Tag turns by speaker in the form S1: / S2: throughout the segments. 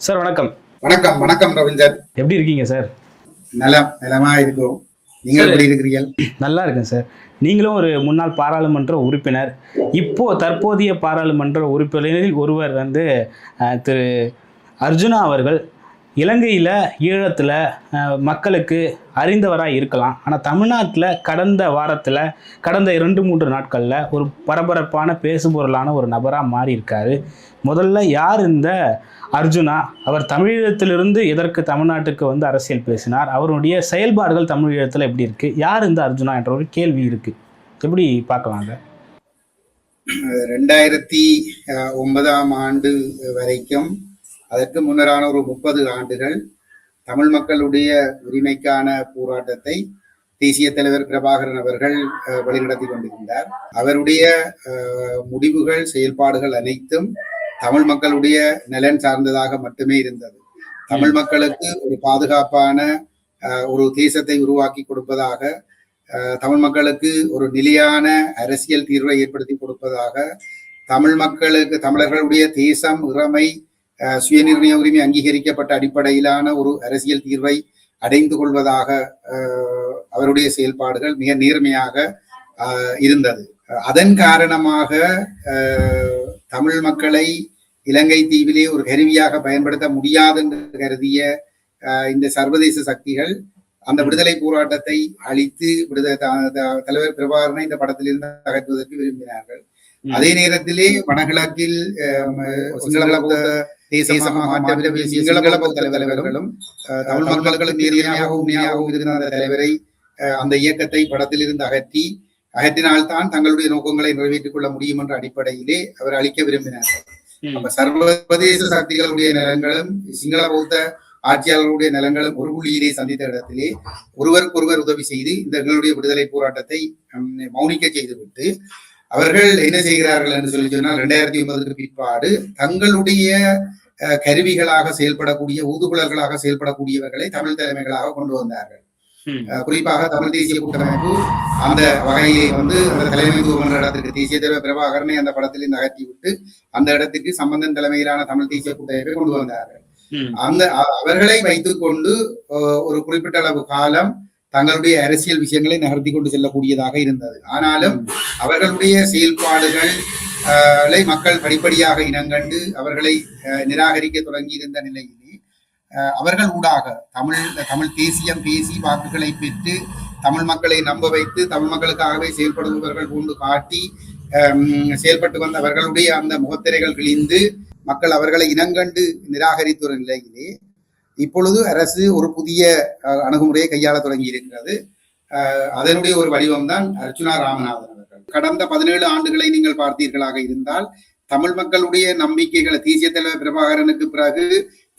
S1: Sir வணக்கம்.
S2: வணக்கம் வணக்கம் ரவீந்தர்.
S1: எப்படி இருக்கீங்க சார்?
S2: நலமா இருக்கும். நீங்க
S1: சார்
S2: எப்படி இருக்கிறீர்கள்?
S1: நல்லா இருக்கேன் சார். நீங்களும் ஒரு முன்னாள் பாராளுமன்ற உறுப்பினர். தற்போதைய பாராளுமன்ற உறுப்பினரில் ஒருவர் திரு அர்ஜுனா அவர்கள் இலங்கையில் ஈழத்தில் மக்களுக்கு அறிந்தவராக இருக்கலாம். ஆனால் தமிழ்நாட்டில் கடந்த 2-3 நாட்களில் ஒரு பரபரப்பான பேசுபொருளான ஒரு நபராக மாறியிருக்காரு. முதல்ல யார் இந்த அர்ஜுனா? அவர் தமிழீழத்திலிருந்து எதற்கு தமிழ்நாட்டுக்கு அரசியல் பேசினார்? அவருடைய செயல்பாடுகள் தமிழீழத்தில் எப்படி இருக்குது? யார் இந்த அர்ஜுனா என்ற ஒரு கேள்வி இருக்குது. எப்படி பார்க்கலாங்க?
S2: 2009 வரைக்கும், அதற்கு முன்னரான ஒரு 30 ஆண்டுகள் தமிழ் மக்களுடைய உரிமைக்கான போராட்டத்தை தேசிய தலைவர் பிரபாகரன் அவர்கள் வழிநடத்தி கொண்டிருந்தார். அவருடைய முடிவுகள், செயல்பாடுகள் அனைத்தும் தமிழ் மக்களுடைய நலன் சார்ந்ததாக மட்டுமே இருந்தது. தமிழ் மக்களுக்கு ஒரு பாதுகாப்பான ஒரு தேசத்தை உருவாக்கி கொடுப்பதாக, தமிழ் மக்களுக்கு ஒரு நிலையான அரசியல் தீர்வை ஏற்படுத்தி கொடுப்பதாக, தமிழர்களுடைய தேசம், இறைமை, சுயநிர்ணய உரிமை அங்கீகரிக்கப்பட்ட அடிப்படையிலான ஒரு அரசியல் தீர்வை அடைந்து கொள்வதாக அவருடைய செயல்பாடுகள் மிக நேர்மையாக இருந்தது. அதன் காரணமாக தமிழ் மக்களை இலங்கை தீவிலே ஒரு கருவியாக பயன்படுத்த முடியாது என்று கருதிய இந்த சர்வதேச சக்திகள் அந்த விடுதலை போராட்டத்தை அழித்து தலைவர் பிரபாகரனை இந்த படத்திலிருந்து அகற்றுவதற்கு விரும்பினார்கள். அதே நேரத்திலே வடகிழக்கில் சிங்கள தலைவர்களும் தமிழ் மக்களுக்கு நேர்மையாகவும் உண்மையாகவும் இருந்த அந்த தலைவரை, அந்த இயக்கத்தை படத்திலிருந்து அகற்றினால்தான் தங்களுடைய நோக்கங்களை நிறைவேற்றிக் கொள்ள முடியும் என்ற அடிப்படையிலே அவர் அளிக்க விரும்பினார்கள். அப்ப சர்வதேச சக்திகளுடைய நலன்களும் சிங்கள பௌத்த ஆட்சியாளர்களுடைய நலன்களும் ஒரு புள்ளியிலே சந்தித்த இடத்திலே ஒருவருக்கொருவர் உதவி செய்து இந்த எங்களுடைய விடுதலை போராட்டத்தை மௌனிக்க செய்துவிட்டு அவர்கள் என்ன செய்கிறார்கள் என்று சொல்லி சொன்னால், 2009 பிற்பாடு தங்களுடைய கருவிகளாக செயல்படக்கூடிய, ஊதுகுழல்களாக செயல்படக்கூடியவர்களை தமிழ் தலைமைகளாக கொண்டு வந்தார்கள். குறிப்பாக தமிழ் தேசிய கூட்டமைப்பு அந்த வகையை அந்த தலைமைத்துவம் என்ற இடத்திற்கு தேசிய தலைவர் பிரபாகரனை அந்த படத்தில் அகற்றி விட்டு அந்த இடத்திற்கு சம்பந்தன் தலைமையிலான தமிழ் தேசிய கூட்டமைப்பை கொண்டு வந்தார்கள். அவர்களை வைத்துக் கொண்டு ஒரு குறிப்பிட்ட அளவு காலம் தங்களுடைய அரசியல் விஷயங்களை நகர்த்தி கொண்டு செல்லக்கூடியதாக இருந்தது. ஆனாலும் அவர்களுடைய செயல்பாடுகளை மக்கள் படிப்படியாக இனங்கண்டு அவர்களை நிராகரிக்க தொடங்கி இருந்த நிலையிலே அவர்கள் ஊடாக தமிழ் தேசியம் பேசி வாக்குகளை பெற்று தமிழ் மக்களை நம்ப வைத்து தமிழ் மக்களுக்காகவே செயல்படுபவர்கள் கொண்டு காட்டி செயல்பட்டு வந்த அவர்களுடைய அந்த முகத்திரைகள் கிழிந்து மக்கள் அவர்களை இனங்கண்டு நிராகரித்த ஒரு நிலையிலே இப்பொழுது அரசு ஒரு புதிய அணுகுமுறையை கையாள தொடங்கி இருக்கிறது. அதனுடைய ஒரு வடிவம் தான் அர்ஜுனா ராமநாதன் அவர்கள். கடந்த 17 ஆண்டுகளை நீங்கள் பார்த்தீர்களாக இருந்தால், தமிழ் மக்களுடைய நம்பிக்கைகளை தேசிய தலைவர் பிரபாகரனுக்கு பிறகு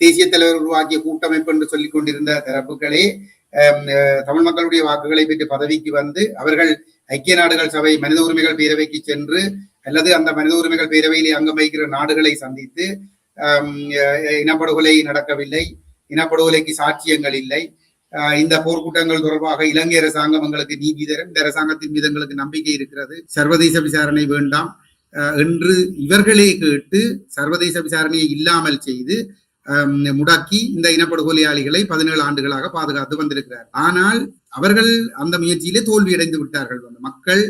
S2: தேசிய தலைவர் உருவாக்கிய கூட்டமைப்பு என்று சொல்லிக் கொண்டிருந்த தரப்புகளே தமிழ் மக்களுடைய வாக்குகளை பெற்று பதவிக்கு வந்து அவர்கள் ஐக்கிய நாடுகள் சபை மனித உரிமைகள் பேரவைக்கு சென்று அல்லது அந்த மனித உரிமைகள் பேரவையிலே அங்கம் வகிக்கிற நாடுகளை சந்தித்து இனப்படுகொலை நடக்கவில்லை, இனப்படுகொலைக்கு சாட்சியங்கள் இல்லை, இந்த போர்க்கூட்டங்கள் தொடர்பாக இலங்கை அரசாங்கம் எங்களுக்கு நீதி தரும், இந்த அரசாங்கத்தின் மீது எங்களுக்கு நம்பிக்கை இருக்கிறது, சர்வதேச விசாரணை வேண்டாம் என்று இவர்களே கேட்டு சர்வதேச விசாரணையை இல்லாமல் செய்து முடக்கி இந்த இனப்படுகொலையாளிகளை 17 ஆண்டுகளாக பாதுகாத்து வந்திருக்கிறார். ஆனால் அவர்கள் அந்த முயற்சியிலே தோல்வியடைந்து விட்டார்கள். மக்கள்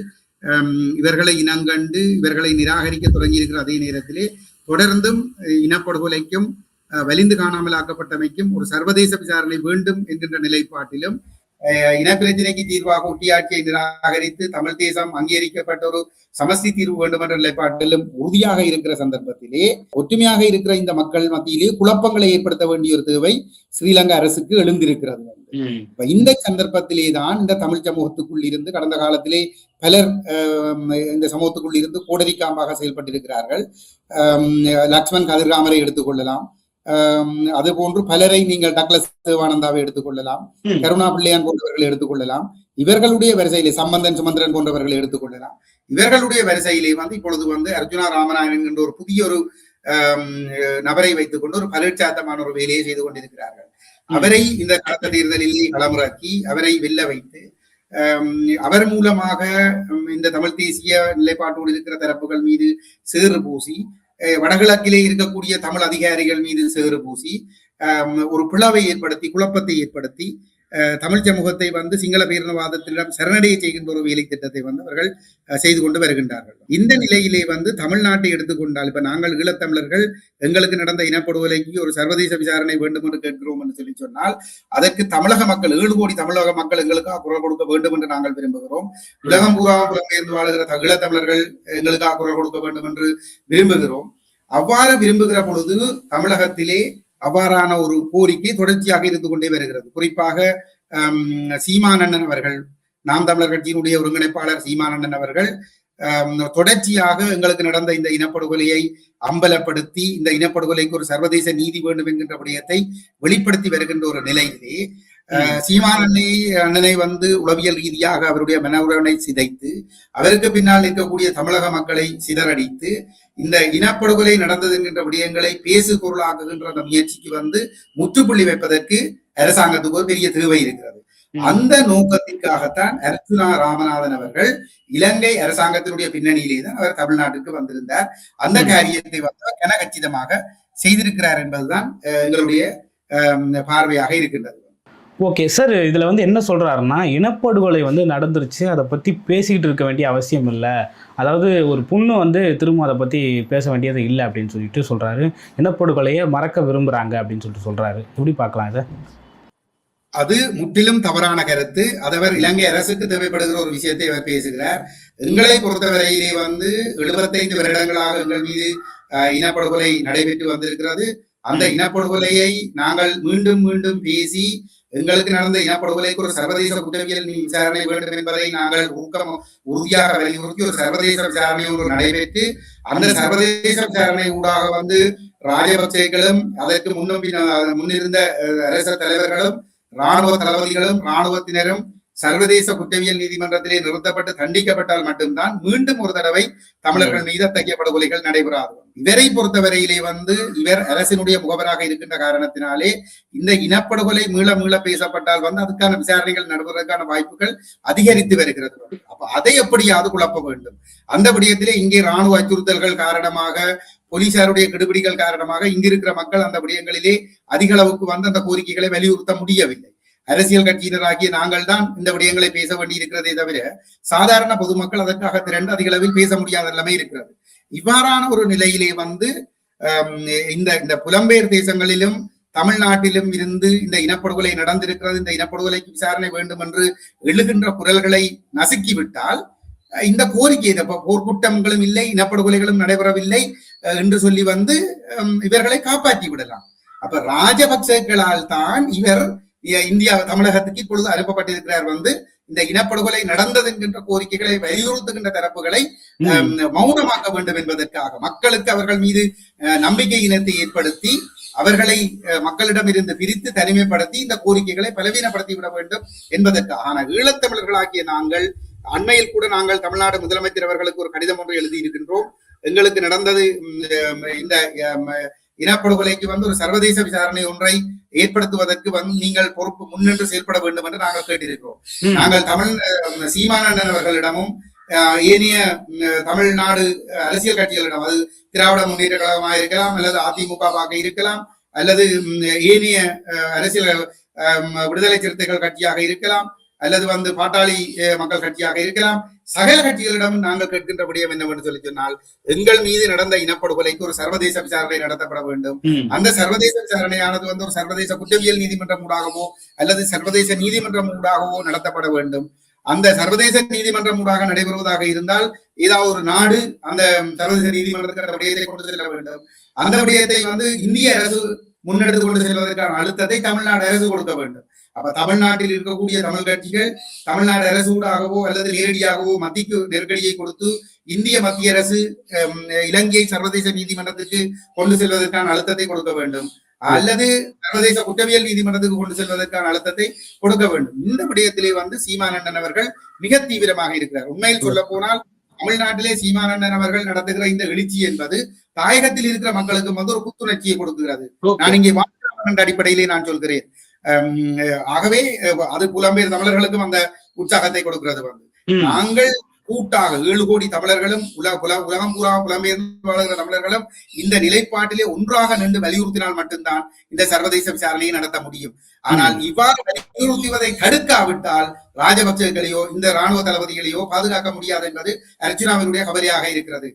S2: இவர்களை இனங்கண்டு இவர்களை நிராகரிக்க தொடங்கி இருக்கிற அதே நேரத்திலே தொடர்ந்தும் இனப்படுகொலைக்கும் வலிந்து காணாமலாக்கப்பட்டமைக்கும் ஒரு சர்வதேச விசாரணை வேண்டும் என்கின்ற நிலைப்பாட்டிலும் இனப்பிரச்சனைக்கு தீர்வாக ஒட்டியாட்சியை நிராகரித்து தமிழ் தேசம் அங்கீகரிக்கப்பட்ட ஒரு சமஸ்தி தீர்வு வேண்டும் என்ற நிலைப்பாட்டிலும் உறுதியாக இருக்கிற சந்தர்ப்பத்திலே ஒற்றுமையாக இருக்கிற இந்த மக்கள் மத்தியிலே குழப்பங்களை ஏற்படுத்த வேண்டிய ஒரு தேவை ஸ்ரீலங்கா அரசுக்கு எழுந்திருக்கிறது. இந்த சந்தர்ப்பத்திலே தான் இந்த தமிழ் சமூகத்துக்குள் இருந்து கடந்த காலத்திலே பலர் இந்த சமூகத்துக்குள் இருந்து கோடரிக்காம்பாக செயல்பட்டிருக்கிறார்கள். லக்ஷ்மன் கதிர்காமரை எடுத்துக்கொள்ளலாம், அது போன்று பலரை நீங்கள் டக்ளஸ் தேவானந்தாவை எடுத்துக்கொள்ளலாம், கருணா பிள்ளையான் போன்றவர்களை எடுத்துக்கொள்ளலாம், இவர்களுடைய வரிசையிலே சம்பந்தன் சுமந்திரன் போன்றவர்களை எடுத்துக்கொள்ளலாம். இவர்களுடைய வரிசையிலே இப்பொழுது அர்ஜுனா ராமநாதன் என்ற ஒரு புதிய ஒரு நபரை வைத்துக் கொண்டு ஒரு பலட்சாத்தமான ஒரு வேலையை செய்து கொண்டிருக்கிறார்கள். அவரை இந்த கடந்த தேர்தலிலே களமிறக்கி அவரை வெல்ல வைத்து அவர் மூலமாக இந்த தமிழ் தேசிய நிலைப்பாட்டோடு இருக்கிற தரப்புகள் மீது சேறு பூசி வடகிழக்கிலே இருக்கக்கூடிய தமிழ் அதிகாரிகள் மீது சேறு பூசி ஒரு பிளவை ஏற்படுத்தி குழப்பத்தை ஏற்படுத்தி தமிழ் சமூகத்தை வந்து சிங்கள பேரினவாதத்திடம் சரணடைய செய்கின்ற ஒரு வேலை திட்டத்தை வந்து அவர்கள் செய்து கொண்டு வருகின்றார்கள். இந்த நிலையிலே வந்து தமிழ்நாட்டை எடுத்துக்கொண்டால் இப்ப நாங்கள் ஈழத்தமிழர்கள் எங்களுக்கு நடந்த இனப்படுகொலைக்கு ஒரு சர்வதேச விசாரணை வேண்டும் என்று கேட்கிறோம் என்று சொல்லி சொன்னால் அதற்கு தமிழக மக்கள் 7 கோடி தமிழக மக்கள் எங்களுக்காக குரல் கொடுக்க வேண்டும் என்று நாங்கள் விரும்புகிறோம். உலகம் பூரா புலம்பெயர்ந்து வாழ்கிற ஈழத்தமிழர்கள் எங்களுக்காக குரல் கொடுக்க வேண்டும் என்று விரும்புகிறோம். அவ்வாறு விரும்புகிற பொழுது தமிழகத்திலே அவ்வாறான ஒரு கோரிக்கை தொடர்ச்சியாக இருந்து கொண்டே வருகிறது. குறிப்பாக சீமானண்ணன் அவர்கள், நாம் தமிழர் கட்சியினுடைய ஒருங்கிணைப்பாளர் சீமானண்ணன் அவர்கள் தொடர்ச்சியாக எங்களுக்கு நடந்த இந்த இனப்படுகொலையை அம்பலப்படுத்தி இந்த இனப்படுகொலைக்கு ஒரு சர்வதேச நீதி வேண்டும் என்கின்ற விடயத்தை வெளிப்படுத்தி வருகின்ற ஒரு நிலையிலே அண்ணனை வந்து உளவியல் ரீதியாக அவருடைய மனவுறவை சிதைத்து அவருக்கு பின்னால் இருக்கக்கூடிய தமிழக மக்களை சிதறடித்து இந்த இனப்படுகொலை நடந்தது என்கின்ற விடயங்களை பேசு பொருளாக்குகின்ற அந்த முயற்சிக்கு வந்து முற்றுப்புள்ளி வைப்பதற்கு அரசாங்கத்துக்கு ஒரு பெரிய தேவை இருக்கிறது. அந்த நோக்கத்திற்காகத்தான் அர்ஜுனா ராமநாதன் அவர்கள் இலங்கை அரசாங்கத்தினுடைய பின்னணியிலே தான் அவர் தமிழ்நாட்டுக்கு வந்திருந்தார். அந்த காரியத்தை வந்து கனகச்சிதமாக செய்திருக்கிறார் என்பதுதான் எங்களுடைய பார்வையாக இருக்கின்றது.
S1: ஓகே சார், இதில் வந்து என்ன சொல்கிறாருன்னா, இனப்படுகொலை வந்து நடந்துருச்சு, அதை பற்றி பேசிக்கிட்டு இருக்க வேண்டிய அவசியம் இல்லை, அதாவது ஒரு புண்ணு வந்து திரும்ப அதை பற்றி பேச வேண்டியது இல்லை அப்படின்னு சொல்லிட்டு சொல்கிறாரு. இனப்படுகொலையை மறக்க விரும்புகிறாங்க அப்படின்னு சொல்லிட்டு சொல்கிறாரு. எப்படி பார்க்கலாம் இதை?
S2: அது முற்றிலும் தவறான கருத்து. அதவர் இலங்கை அரசுக்கு தேவைப்படுகிற ஒரு விஷயத்தை அவர் பேசுகிறார். எங்களை பொறுத்தவரையிலே வந்து 75 வருடங்களாக எங்கள் மீது இனப்படுகொலை நடைபெற்று வந்திருக்கிறது. அந்த இனப்படுகொலையை நாங்கள் மீண்டும் மீண்டும் பேசி எங்களுக்கு நடந்த இனப்படுகொலைக்கு ஒரு சர்வதேச குற்றவியல் விசாரணை வேண்டும் என்பதை நாங்கள் உறுதியாக வலியுறுத்தி ஒரு சர்வதேச விசாரணை ஒன்று நடைபெற்று அந்த சர்வதேச விசாரணை ஊடாக வந்து ராஜபக்சேக்களும் அதற்கு முன்னிருந்த அரச தலைவர்களும் இராணுவ தளபதிகளும் இராணுவத்தினரும் சர்வதேச குற்றவியல் நீதிமன்றத்திலே நிறுத்தப்பட்டு தண்டிக்கப்பட்டால் மட்டும்தான் மீண்டும் ஒரு தடவை தமிழர்கள் மீது அத்தகைய படுகொலைகள் நடைபெறாது. இவரை பொறுத்தவரையிலே வந்து இவர் அரசினுடைய முகவராக இருக்கின்ற காரணத்தினாலே இந்த இனப்படுகொலை மீள பேசப்பட்டால் வந்து அதுக்கான விசாரணைகள் நடைபெறுவதற்கான வாய்ப்புகள் அதிகரித்து வருகிறது. அப்ப அதை எப்படியாவது குழப்ப வேண்டும். அந்த விடயத்திலே இங்கே இராணுவ அச்சுறுத்தல்கள் காரணமாக போலீசாருடைய கெடுபிடிகள் காரணமாக இங்கிருக்கிற மக்கள் அந்த விடயங்களிலே அதிக அளவுக்கு வந்து அந்த கோரிக்கைகளை வலியுறுத்த முடியவில்லை. அரசியல் கட்சியினராகிய நாங்கள் தான் இந்த விடயங்களை பேச வேண்டி இருக்கிறதே தவிர சாதாரண பொதுமக்கள் அதற்காக திரண்டு அதிக அளவில் பேச முடியாத நிலைமை இருக்கிறது. இவ்வாறான ஒரு நிலையிலே வந்து இந்த புலம்பெயர் தேசங்களிலும் தமிழ்நாட்டிலும் இருந்து இந்த இனப்படுகொலை நடந்திருக்கிறது, இந்த இனப்படுகொலைக்கு விசாரணை வேண்டும் என்று எழுகின்ற குரல்களை நசுக்கிவிட்டால் இந்த கோரிக்கை போர்க்குற்றங்களும் இல்லை, இனப்படுகொலைகளும் நடைபெறவில்லை என்று சொல்லி வந்து இவர்களை காப்பாற்றி விடலாம். அப்ப ராஜபக்சேக்களால் தான் இவர் இந்தியா தமிழகத்துக்கு இப்பொழுது அனுப்பப்பட்டிருக்கிறார். வந்து இந்த இனப்படுகொலை நடந்தது என்கின்ற கோரிக்கைகளை வலியுறுத்துகின்ற தரப்புகளை மௌனமாக்க வேண்டும் என்பதற்காக மக்களுக்கு அவர்கள் மீது நம்பிக்கை இனத்தை ஏற்படுத்தி அவர்களை மக்களிடமிருந்து பிரித்து தனிமைப்படுத்தி இந்த கோரிக்கைகளை பலவீனப்படுத்தி விட வேண்டும் என்பதற்காக. ஆனால் ஈழத்தமிழர்களாகிய நாங்கள் அண்மையில் கூட நாங்கள் தமிழ்நாடு முதலமைச்சர் அவர்களுக்கு ஒரு கடிதம் ஒன்று எழுதி இருக்கின்றோம். எங்களுக்கு நடந்தது இந்த இனப்படுகொலைக்கு வந்து ஒரு சர்வதேச விசாரணை ஒன்றை ஏற்படுத்துவதற்கு வந்து நீங்கள் பொறுப்பு முன்னின்று செயல்பட வேண்டும் என்று நாங்கள் கேட்டிருக்கிறோம். நாங்கள் சீமானண்ணன் அவர்களிடமும் ஏனைய தமிழ்நாடு அரசியல் கட்சிகளிடம், அது திராவிட முன்னேற்ற கழகமாக இருக்கலாம் அல்லது அதிமுகவாக இருக்கலாம் அல்லது ஏனைய அரசியல் விடுதலை சிறுத்தைகள் கட்சியாக இருக்கலாம் அல்லது வந்து பாட்டாளி மக்கள் கட்சியாக இருக்கலாம், சகல கட்சிகளிடம் நாங்கள் கேட்கின்ற விடயம் என்னவென்று சொல்லி சொன்னால் எங்கள் மீது நடந்த இனப்படுகொலைக்கு ஒரு சர்வதேச விசாரணை நடத்தப்பட வேண்டும். அந்த சர்வதேச விசாரணையானது வந்து ஒரு சர்வதேச குற்றவியல் நீதிமன்றம் ஊடாகவோ அல்லது சர்வதேச நீதிமன்றம் ஊடாகவோ நடத்தப்பட வேண்டும். அந்த சர்வதேச நீதிமன்றம் ஊடாக நடைபெறுவதாக இருந்தால் ஏதாவது ஒரு நாடு அந்த சர்வதேச நீதிமன்றத்துக்கு விடயத்தை கொண்டு செல்ல வேண்டும். அந்த விடயத்தை வந்து இந்திய அரசு முன்னெடுத்து கொண்டு செல்வதற்கான அழுத்தத்தை தமிழ்நாடு அரசு கொடுக்க வேண்டும். அப்ப தமிழ்நாட்டில் இருக்கக்கூடிய தமிழ் கட்சிகள் தமிழ்நாடு அரசு ஊடாகவோ அல்லது நேரடியாகவோ மத்திக்கு நெருக்கடியை கொடுத்து இந்திய மத்திய அரசு இலங்கையை சர்வதேச நீதிமன்றத்துக்கு கொண்டு செல்வதற்கான அழுத்தத்தை கொடுக்க வேண்டும் அல்லது சர்வதேச குற்றவியல் நீதிமன்றத்துக்கு கொண்டு செல்வதற்கான அழுத்தத்தை கொடுக்க வேண்டும். இந்த விடயத்திலே வந்து சீமானண்ணன் அவர்கள் மிக தீவிரமாக இருக்கிறார். உண்மையில் சொல்ல போனால் தமிழ்நாட்டிலே சீமானண்ணன் அவர்கள் நடத்துகிற இந்த எழுச்சி என்பது தாயகத்தில் இருக்கிற மக்களுக்கு வந்து ஒரு புத்துணர்ச்சியை கொடுக்கிறது. நான் இங்கே வாழ்க்கை அடிப்படையிலே நான் சொல்கிறேன். ஆகவே அது புலம்பெயர் தமிழர்களுக்கும் அந்த உற்சாகத்தை கொடுக்கிறது. வந்து நாங்கள் கூட்டாக 7 கோடி தமிழர்களும் உலகம் பூரா புலம்பெயர்ந்து வாழ்கிற தமிழர்களும் இந்த நிலைப்பாட்டிலே ஒன்றாக நின்று வலியுறுத்தினால் மட்டும்தான் இந்த சர்வதேச விசாரணையை நடத்த முடியும். ஆனால் இவ்வாறு வலியுறுத்துவதை தடுக்காவிட்டால் ராஜபக்சேகளையோ இந்த ராணுவ தளபதிகளையோ பாதுகாக்க முடியாது என்பது அர்ஜுனாவினுடைய கவலையாக இருக்கிறது.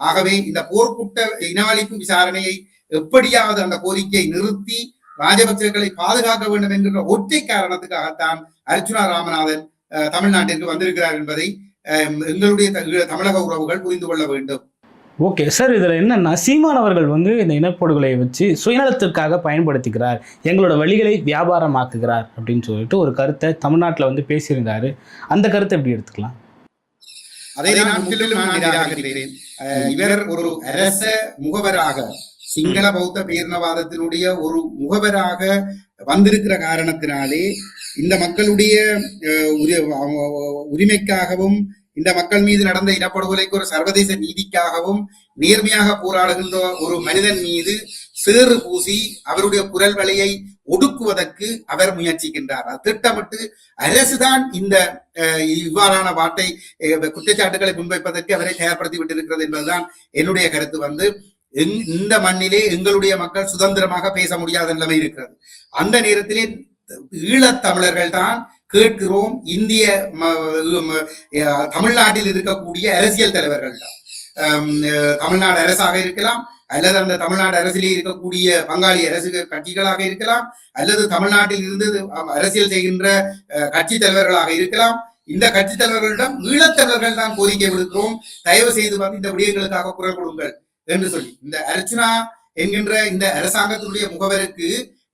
S2: ஆகவே இந்த போர்க்குற்ற இனவழிப்பு விசாரணையை எப்படியாவது அந்த கோரிக்கையை நிறுத்தி ராஜபக்சேக்களை பாதுகாக்க வேண்டும் என்கிற ஒற்றை காரணத்துக்காகத்தான் அர்ஜுனா ராமநாதன் தமிழ்நாட்டிற்கு வந்திருக்கிறார் என்பதை எங்களுடைய தமிழக உறவுகள் புரிந்து கொள்ள வேண்டும்.
S1: ஓகே சார், இதில் என்னன்னா சீமான் அவர்கள் வந்து இந்த இனப்படுகொலையை வச்சு சுயநலத்திற்காக பயன்படுத்திக்கிறார், எங்களோட வழிகளை வியாபாரமாக்குகிறார் அப்படின்னு சொல்லிட்டு ஒரு கருத்தை தமிழ்நாட்டில் வந்து பேசியிருந்தாரு. அந்த கருத்தை எப்படி எடுத்துக்கலாம்?
S2: அதை நான் முற்றிலும் நிராகரிக்கிறேன். இவர் ஒரு அரச முகவராக சிங்கள பௌத்த பேரினவாதத்தினுடைய ஒரு முகவராக வந்திருக்கிற காரணத்தினாலே இந்த மக்களுடைய உரிமைக்காகவும் இந்த மக்கள் மீது நடந்த இனப்படுகொலைக்கு ஒரு சர்வதேச நீதிக்காகவும் நேர்மையாக போராடுகின்ற ஒரு மனிதன் மீது சேறு பூசி அவருடைய குரல் வலையை ஒடுக்குவதற்கு அவர் முயற்சிக்கின்றார். திட்டமிட்டு அரசுதான் இந்த இவ்வாறான வார்த்தை குற்றச்சாட்டுகளை முன்வைப்பதற்கு அவரை தயார்படுத்தி விட்டிருக்கிறது என்பதுதான் என்னுடைய கருத்து. இந்த மண்ணிலே எங்களுடைய மக்கள் சுதந்திரமாக பேச முடியாத நிலைமை இருக்கிறது. அந்த நேரத்திலே ஈழத்தமிழர்கள் தான் கேட்கிறோம். இந்திய தமிழ்நாட்டில் இருக்கக்கூடிய அரசியல் தலைவர்கள் தான், தமிழ்நாடு அரசாக இருக்கலாம், அல்லது அந்த தமிழ்நாடு அரசிலே இருக்கக்கூடிய பங்காளி அரசு கட்சிகளாக இருக்கலாம், அல்லது தமிழ்நாட்டில் இருந்து அரசியல் செய்கின்ற கட்சி தலைவர்களாக இருக்கலாம். இந்த கட்சி தலைவர்களிடம் ஈழத்தலைவர்கள் தான் கோரிக்கை விடுக்கிறோம், தயவு செய்து வந்து இந்த விடயங்களுக்காக குரல் கொடுங்கள் என்று சொல்லி. இந்த அர்ச்சனா என்கின்ற இந்த அரசாங்கத்தினுடைய முகவருக்கு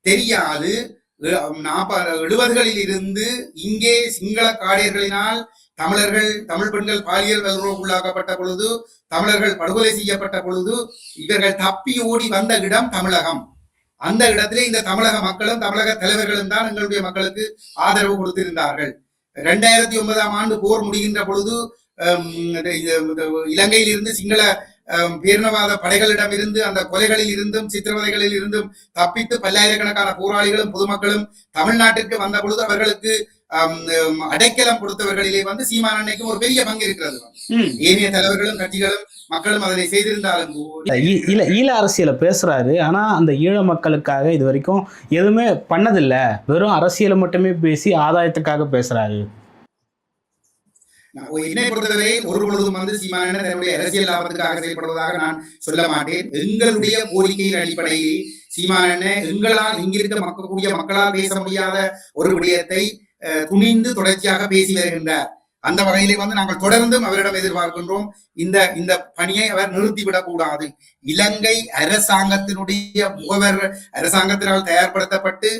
S2: தெரியாது 70களில் இருந்து இங்கே சிங்கள காடையர்களினால் தமிழ் பெண்கள் பாலியல் வல்லுறவுக்குள்ளாக்கப்பட்ட பொழுது, தமிழர்கள் படுகொலை செய்யப்பட்ட பொழுது இவர்கள் தப்பி ஓடி வந்த இடம் தமிழகம். அந்த இடத்திலே இந்த தமிழக மக்களும் தமிழக தலைவர்களும் தான் எங்களுடைய மக்களுக்கு ஆதரவு கொடுத்திருந்தார்கள். 2009ஆம் ஆண்டு போர் முடிகின்ற பொழுது இலங்கையில் இருந்து சிங்கள பேரினவாத படைகளிடம் இருந்து அந்த கொலைகளில் இருந்தும் சித்திரவதைகளில் இருந்தும் தப்பித்து பல்லாயிரக்கணக்கான போராளிகளும் பொதுமக்களும் தமிழ்நாட்டிற்கு வந்த பொழுது அவர்களுக்கு அடைக்கலம் கொடுத்தவர்களிலே வந்து சீமான் அன்னைக்கும் ஒரு பெரிய பங்கு இருக்கிறது. ஏனைய தலைவர்களும் கட்சிகளும் மக்களும் அதனை செய்திருந்தாலும்
S1: ஈழ அரசியலை பேசுறாரு. ஆனா அந்த ஈழ மக்களுக்காக இது வரைக்கும் எதுவுமே பண்ணதில்லை, வெறும் அரசியலை மட்டுமே பேசி ஆதாயத்துக்காக பேசுறாரு.
S2: என்னை பொறுத்தவரை ஒரு பொழுதும் வந்து சீமான் தன்னுடைய அரசியல் லாபத்துக்காக செயல்படுவதாக நான் சொல்ல மாட்டேன். எங்களுடைய கோரிக்கையின் அடிப்படையில் சீமான் எங்களால் இங்கிருக்க மக்கக்கூடிய மக்களால் பேச முடியாத ஒரு விடயத்தை துணிந்து தொடர்ச்சியாக பேசி வருகின்றார். அந்த வகையிலே வந்து நாங்கள் தொடர்ந்தும் அவரிடம் எதிர்பார்க்கின்றோம், இந்த பணியை அவர் நிறுத்திவிடக் கூடாது. இலங்கை அரசாங்கத்தினுடைய முகவர், அரசாங்கத்தினால் தயார்படுத்தப்பட்டு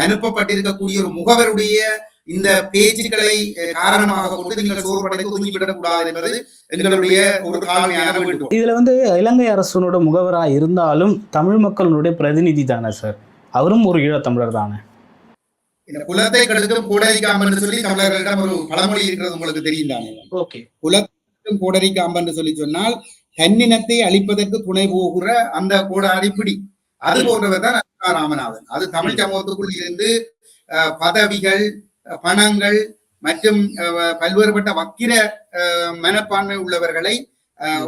S2: அனுப்பப்பட்டிருக்கக்கூடிய ஒரு முகவருடைய இந்த பேச்சுக்களை காரணமாக கொண்டு நீங்கள் சோர்வடைந்து ஒதுங்கிவிடக் கூடாது என்பது எங்களுடைய ஒரு தாழ்மையான வேண்டுகோள்.
S1: இதுல வந்து இலங்கை அரசனோட முகவரா இருந்தாலும் தமிழ் மக்களுடைய பிரதிநிதி தானே சார், அவரும் ஒரு ஈழத்தமிழர் தானே.
S2: இந்த குலத்தை கெடுக்கும் கோடரிக்காம்பு என்று சொல்லி தமிழர்களிடம் ஒரு பழமொழி இருக்கிறது, உங்களுக்கு தெரியும் தானே? குலத்தை கோடரிக்காம்பு என்று சொல்லி சொன்னால் தன்னினத்தை அழிப்பதற்கு துணை போகிற அந்த கோடாரி பிடி, அது போன்றவர் தான் ராமநாதன். அது தமிழ் சமூகத்துக்குள் இருந்து பதவிகள், பணங்கள் மற்றும் பல்வேறுபட்ட வக்கிர மனப்பான்மை உள்ளவர்களை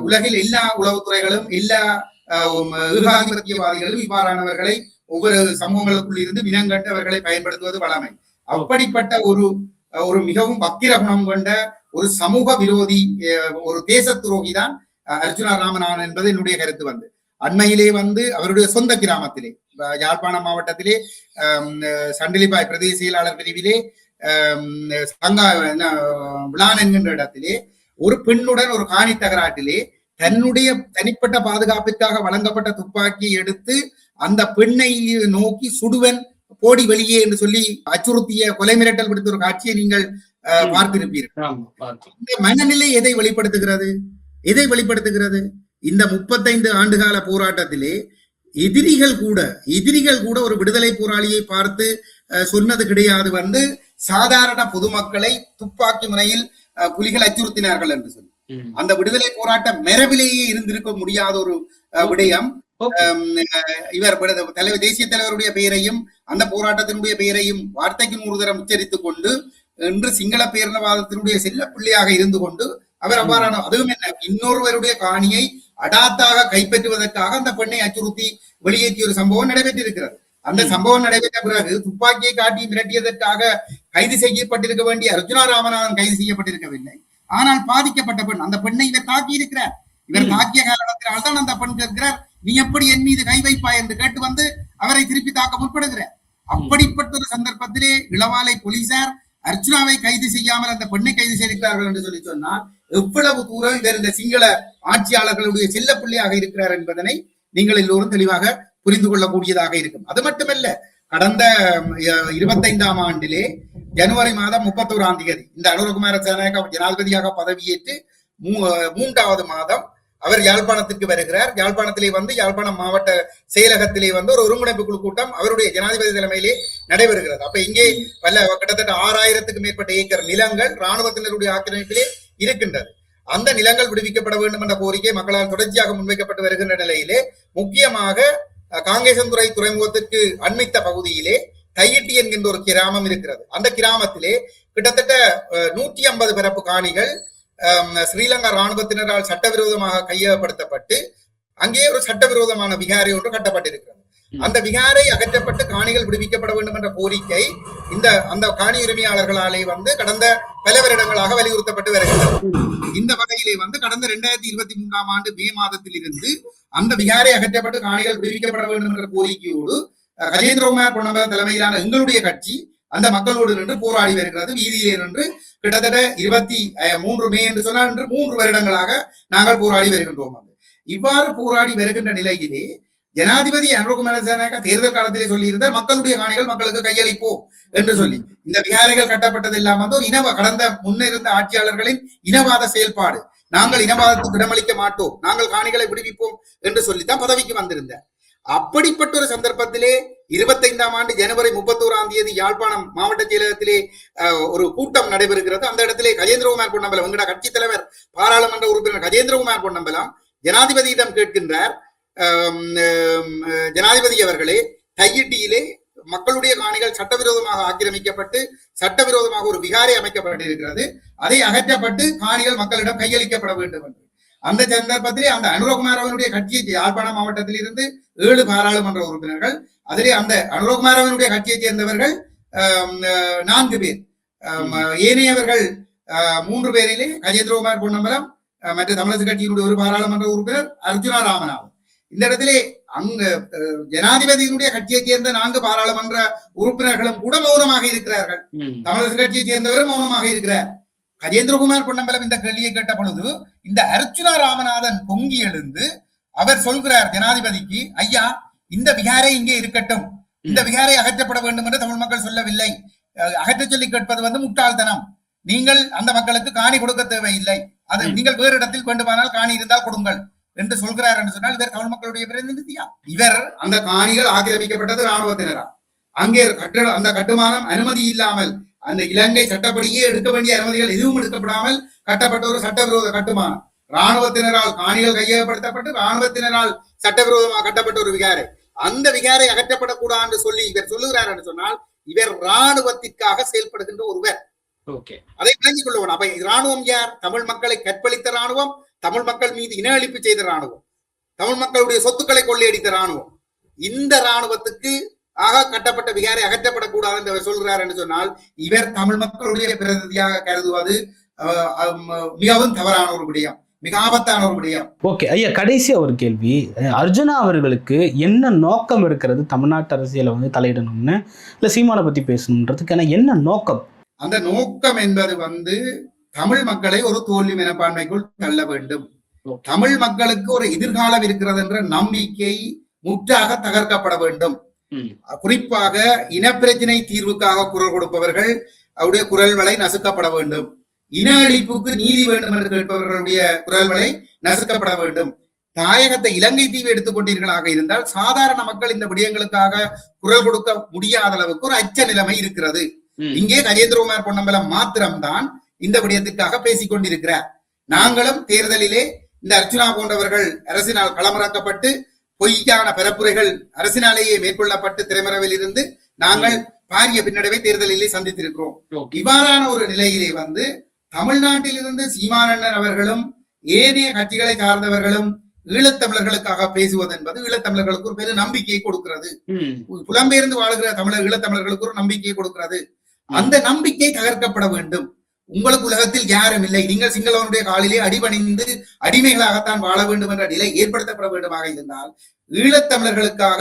S2: உலகில் எல்லா உளவுத்துறைகளும் எல்லா ஏகாதிபத்தியவாதிகளும் இவ்வாறானவர்களை ஒவ்வொரு சமூகங்களுக்குள் இருந்து இனங்கண்டு அவர்களை பயன்படுத்துவது வழமை. அப்படிப்பட்ட ஒரு மிகவும் வக்கிர குணம் கொண்ட ஒரு சமூக விரோதி, ஒரு தேச துரோகி தான் அர்ஜுனா ராமநாதன் என்பது என்னுடைய கருத்து. அண்மையிலே வந்து அவருடைய சொந்த கிராமத்திலே, யாழ்ப்பாணம் மாவட்டத்திலே சண்டிலிப்பாய் பிரதேச செயலாளர் பிரிவிலே விளான் என்கின்ற இடத்திலே ஒரு பெண்ணுடன் ஒரு காணி தகராட்டிலே தன்னுடைய தனிப்பட்ட பாதுகாப்பிற்காக வழங்கப்பட்ட துப்பாக்கியை எடுத்து அந்த பெண்ணை நோக்கி சுடுவன் போடி வெளியே என்று சொல்லி அச்சுறுத்திய கொலை மிரட்டல் விடுத்த ஒரு காட்சியை நீங்கள் பார்த்திருப்பீர்கள். இந்த மனநிலை எதை வெளிப்படுத்துகிறது? இந்த 35 ஆண்டுகால போராட்டத்திலே எதிரிகள் கூட ஒரு விடுதலை போராளியை பார்த்து சொன்னது கிடையாது, வந்து சாதாரண பொதுமக்களை துப்பாக்கி முனையில் புலிகள் அச்சுறுத்தினார்கள் என்று சொல்லி. அந்த விடுதலை போராட்ட மெரவிலேயே இருந்திருக்க முடியாத ஒரு விடயம். இவர் தேசிய தலைவருடைய பெயரையும் அந்த போராட்டத்தினுடைய பெயரையும் வார்த்தைக்கு 100 தரம் உச்சரித்துக் கொண்டு இன்று சிங்கள பேரினவாதத்தினுடைய செல்ல பிள்ளையாக இருந்து கொண்டு அவர் அவ்வாறான அதுவும் என்ன இன்னொருவருடைய காணியை அடாத்தாக கைப்பற்றுவதற்காக அந்த பெண்ணை அச்சுறுத்தி வெளியேற்றிய ஒரு சம்பவம் நடைபெற்றிருக்கிறது. அந்த சம்பவம் நடைபெற்ற பிறகு துப்பாக்கியை காட்டி மிரட்டியதற்காக கைது செய்யப்பட்டிருக்க வேண்டிய அர்ஜுனா ராமநாதன் கைது செய்யப்பட்டிருக்கவில்லை. ஆனால் பாதிக்கப்பட்ட பெண், அந்த பெண்ணை இவர் தாக்கி இருக்கிறார். இவர் தாக்கிய காரணத்தினால் தான் அந்த பெண் கேட்கிறார், நீ எப்படி என் மீது கை வைப்பாய் என்று கேட்டு வந்து அவரை திருப்பி தாக்க முற்படுகிறார். அப்படிப்பட்ட ஒரு சந்தர்ப்பத்திலே இளவாலை போலீசார் அர்ச்சுனாவை கைது செய்யாமல் அந்த பெண்ணை கைது செய்திருக்கிறார்கள் என்று சொல்லி சொன்னால் எவ்வளவு தூரம் இவர் இந்த சிங்கள ஆட்சியாளர்களுடைய செல்ல பிள்ளையாக இருக்கிறார் என்பதனை நீங்கள் எல்லோரும் தெளிவாக புரிந்து கொள்ளக்கூடியதாக இருக்கும். அது மட்டுமல்ல, கடந்த 25ஆம் ஆண்டிலே ஜனவரி மாதம் 31ஆம் தேதி இந்த அனுரகுமார சேனாயக்க ஜனாதிபதியாக பதவியேற்று 3வது மாதம் அவர் யாழ்ப்பாணத்திற்கு வருகிறார். யாழ்ப்பாணத்திலே வந்து யாழ்ப்பாணம் மாவட்ட செயலகத்திலே வந்து ஒரு ஒருங்கிணைப்பு குழு கூட்டம் அவருடைய ஜனாதிபதி தலைமையிலே நடைபெறுகிறது. அப்ப இங்கே கிட்டத்தட்ட 6000க்கும் மேற்பட்ட ஏக்கர் நிலங்கள் இராணுவத்தினருடைய ஆக்கிரமிப்பிலே இருக்கின்றது. அந்த நிலங்கள் விடுவிக்கப்பட வேண்டும் என்ற கோரிக்கை மக்களால் தொடர்ச்சியாக முன்வைக்கப்பட்டு வருகின்ற நிலையிலே முக்கியமாக காங்கேசன்துறை துறைமுகத்திற்கு அண்மித்த பகுதியிலே தையிட்டி என்கின்ற ஒரு கிராமம் இருக்கிறது. அந்த கிராமத்திலே கிட்டத்தட்ட 150 பரப்பு காணிகள் ஸ்ரீலங்கா இராணுவத்தினரால் சட்டவிரோதமாக கையகப்படுத்தப்பட்டு அங்கே ஒரு சட்டவிரோதமான விகாரை ஒன்று கட்டப்பட்டிருக்கிறது. அந்த விகாரை அகற்றப்பட்டு காணிகள் விடுவிக்கப்பட வேண்டும் என்ற கோரிக்கை அந்த காணி உரிமையாளர்களாலே வந்து கடந்த பல வருடங்களாக வலியுறுத்தப்பட்டு வருகிறது. இந்த வகையிலே வந்து கடந்த 2023ஆம் ஆண்டு மே மாதத்தில் இருந்து அந்த விகாரை அகற்றப்பட்டு காணிகள் விடுவிக்கப்பட வேண்டும் என்ற கோரிக்கையோடு கஜேந்திரகுமார் பொன்னம்பலம் தலைமையிலான எங்களுடைய கட்சி அந்த மக்களோடு நின்று போராடி வருகிறது. வீதியிலே நின்று கிட்டத்தட்ட 23 மே என்று சொன்னால் 3 வருடங்களாக நாங்கள் போராடி வருகின்றோம். இவ்வாறு போராடி வருகின்ற நிலையிலே ஜனாதிபதி அனுரகுமார சேனாயக்க தேர்தல் காலத்திலே சொல்லியிருந்தார், மக்களுடைய காணிகள் மக்களுக்கு கையளிப்போம் என்று சொல்லி இந்த விகாரைகள் கட்டப்பட்டது எல்லாம் வந்து ஒரு கடந்த முன்னிருந்த ஆட்சியாளர்களின் இனவாத செயல்பாடு. நாங்கள் இனவாதத்துக்கு இடமளிக்க மாட்டோம், நாங்கள் காணிகளை விடுவிப்போம் என்று சொல்லித்தான் பதவிக்கு வந்திருந்தார். அப்படிப்பட்ட ஒரு சந்தர்ப்பத்திலே 25ஆம் ஆண்டு ஜனவரி 31ஆம் தேதி யாழ்ப்பாணம் மாவட்ட செயலகத்திலே ஒரு கூட்டம் நடைபெறுகிறது. அந்த இடத்திலே கஜேந்திரகுமார் பொன்னம்பலம் எங்கட கட்சி தலைவர் பாராளுமன்ற உறுப்பினர் கஜேந்திரகுமார் பொன்னம்பலம் ஜனாதிபதியிடம் கேட்கின்றார், ஜனாதிபதி அவர்களே, தையிட்டியிலே மக்களுடைய காணிகள் சட்டவிரோதமாக ஆக்கிரமிக்கப்பட்டு சட்டவிரோதமாக ஒரு விகாரை அமைக்கப்பட்டிருக்கிறது, அதை அகற்றப்பட்டு காணிகள் மக்களிடம் கையளிக்கப்பட வேண்டும் என்று. அந்த சந்தர்ப்பத்திலே அந்த அனுரகுமார் அவனுடைய கட்சியை யாழ்ப்பாணம் மாவட்டத்தில் இருந்து 7 பாராளுமன்ற உறுப்பினர்கள், அதிலே அந்த அனுரகுமார் அவனுடைய கட்சியைச் சேர்ந்தவர்கள் 4 பேர், ஏனையவர்கள் 3 பேரிலே கஜேந்திரகுமார் பொன்னம்பலம் மற்ற தமிழக கட்சியினுடைய ஒரு பாராளுமன்ற உறுப்பினர் அர்ஜுனா ராமநாதன். இந்த இடத்திலே அங்க ஜனாதிபதியினுடைய கட்சியைச் சேர்ந்த 4 பாராளுமன்ற உறுப்பினர்களும் கூட மௌனமாக இருக்கிறார்கள். தமிழக கட்சியைச் சேர்ந்தவரும் மௌனமாக இருக்கிறார். கஜேந்திரகுமார் பொன்னம்பலம் இந்த கேள்வியை கேட்ட பொழுது இந்த அர்ஜுனா ராமநாதன் பொங்கி எழுந்து அவர் சொல்கிறார் ஜனாதிபதிக்கு, ஐயா, இந்த விகாரை இங்கே இருக்கட்டும், இந்த விகாரை அகற்றப்பட வேண்டும் என்று தமிழ் மக்கள் சொல்லவில்லை, அகற்ற சொல்லி கேட்பது வந்து முட்டாள்தனம், நீங்கள் அந்த மக்களுக்கு காணி கொடுக்க தேவையில்லை, அது நீங்கள் வேறு இடத்தில் வேண்டுமானால் காணி இருந்தால் கொடுங்கள் என்று சொல்கிறார் என்று சொன்னால் இதற்கு தமிழ் மக்களுடைய பிரதிநிதியா? இவர் அந்த காணிகள் ஆக்கிரமிக்கப்பட்டது இராணுவத்தினரா? அங்கே அந்த கட்டுமானம் அனுமதி இல்லாமல் அந்த இலங்கை சட்டப்படியே எடுக்க வேண்டிய அனுமதிகள் எதுவும் எடுக்கப்படாமல் கட்டப்பட்ட ஒரு சட்டவிரோத கட்டுமானம், இராணுவத்தினரால் காணிகள் கையகப்படுத்தப்பட்டு இராணுவத்தினரால் சட்டவிரோதமாக கட்டப்பட்ட ஒரு விகாரை. அந்த விகாரை அகற்றப்படக்கூடாது என்று சொல்லி இவர் சொல்லுகிறார் என்று சொன்னால் இவர் இராணுவத்திற்காக செயல்படுகின்ற ஒருவர். அதை விளங்கிக் கொள்ளுவோம். அப்ப இராணுவம் யார்? தமிழ் மக்களை கற்பழித்த இராணுவம், தமிழ் மக்கள் மீது இன அழிப்பு செய்த இராணுவம், தமிழ் மக்களுடைய சொத்துக்களை கொள்ளையடித்த இராணுவம். இந்த இராணுவத்துக்கு கட்டப்பட்ட விகாரை அகற்றப்படக்கூடாது என்று அவர் சொல்கிறார் என்று சொன்னால் இவர் தமிழ் மக்களுடைய பிரதிநிதியாக கருதுவது மிகவும் தவறான ஒரு விடயம், மிக ஆபத்தான ஒரு விடயம்.
S1: ஓகே ஐயா, கடைசியா ஒரு கேள்வி. அர்ஜுனா அவர்களுக்கு என்ன நோக்கம் இருக்கிறது தமிழ்நாட்டு அரசியலை வந்து தலையிடணும்னு, இல்ல சீமானை பத்தி பேசணுன்றதுக்கான என்ன நோக்கம்?
S2: அந்த நோக்கம் என்பது வந்து தமிழ் மக்களை ஒரு தோல்வி மனப்பான்மைக்குள் தள்ள வேண்டும், தமிழ் மக்களுக்கு ஒரு எதிர்காலம் இருக்கிறது என்ற நம்பிக்கை முற்றாக தகர்க்கப்பட வேண்டும். குறிப்பாக இனப்பிரச்சனை தீர்வுக்காக குரல் கொடுப்பவர்கள் அவருடைய குரல்களை நசுக்கப்பட வேண்டும், இன அழிப்புக்கு நீதி வேண்டும் என்று கேட்பவர்களுடைய குரல்களை நசுக்கப்பட வேண்டும். தாயகத்தை இலங்கை தீவு எடுத்துக்கொண்டீர்களாக இருந்தால் சாதாரண மக்கள் இந்த விடயங்களுக்காக குரல் கொடுக்க முடியாத அளவுக்கு ஒரு அச்ச நிலைமை இருக்கிறது. இங்கே கஜேந்திரகுமார் பொன்னம்பலம் மாத்திரம்தான் இந்த விடயத்திற்காக பேசிக் கொண்டிருக்கிறார். நாங்களும் தேர்தலிலே இந்த அர்ச்சுனா போன்றவர்கள் அரசினால் களமிறக்கப்பட்டு பொய்யான பரப்புரைகள் அரசினாலேயே மேற்கொள்ளப்பட்டு திரைமறைவில் இருந்து நாங்கள் பாரிய பின்னடைவை தேர்தலிலே சந்தித்திருக்கிறோம். இவ்வாறான ஒரு நிலையிலே வந்து தமிழ்நாட்டிலிருந்து சீமானண்ணன் அவர்களும் ஏனைய கட்சிகளை சார்ந்தவர்களும் ஈழத்தமிழர்களுக்காக பேசுவது என்பது ஈழத்தமிழர்களுக்கு ஒரு பெரிய நம்பிக்கையை கொடுக்கிறது. புலம்பெயர்ந்து வாழ்கிற ஈழத்தமிழர்களுக்கு ஒரு நம்பிக்கையை கொடுக்கிறது. அந்த நம்பிக்கை தகர்க்கப்பட வேண்டும். உங்களுக்கு உலகத்தில் யாரும் இல்லை, நீங்கள் சிங்களவனுடைய காலிலே அடிபணிந்து அடிமைகளாகத்தான் வாழ வேண்டும் என்ற நிலை ஏற்படுத்தப்பட வேண்டுமாக இருந்தால் ஈழத்தமிழர்களுக்காக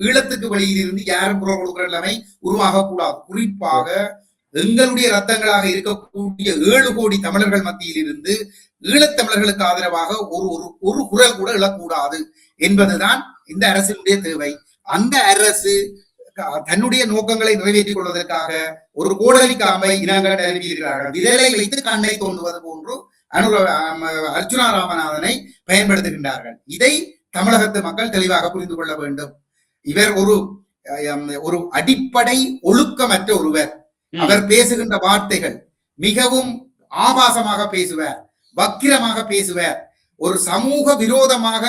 S2: ஈழத்துக்கு வெளியில் இருந்து யாரும் குரல் கொடுக்கிற நிலைமை உருவாக கூடாது. குறிப்பாக எங்களுடைய ரத்தங்களாக இருக்கக்கூடிய 7 கோடி தமிழர்கள் மத்தியில் இருந்து ஈழத்தமிழர்களுக்கு ஆதரவாக ஒரு குரல் கூட எழக்கூடாது என்பதுதான் இந்த அரசினுடைய தேவை. அந்த அரசு தன்னுடைய நோக்கங்களை நிறைவேற்றிக் கொள்வதற்காக ஒரு கோடலிக்காமை இனங்களை அறிவிக்கிறார்கள். விரலை வைத்து கண்ணை தோன்றுவது போன்று அர்ஜுனா ராமநாதனை பயன்படுத்துகின்றார்கள். இதை தமிழகத்து மக்கள் தெளிவாக புரிந்து கொள்ள வேண்டும். இவர் ஒரு அடிப்படை ஒழுக்கமற்ற ஒருவர். அவர் பேசுகின்ற வார்த்தைகள் மிகவும் ஆபாசமாக பேசுவார், வக்கிரமாக பேசுவார். ஒரு சமூக விரோதமாக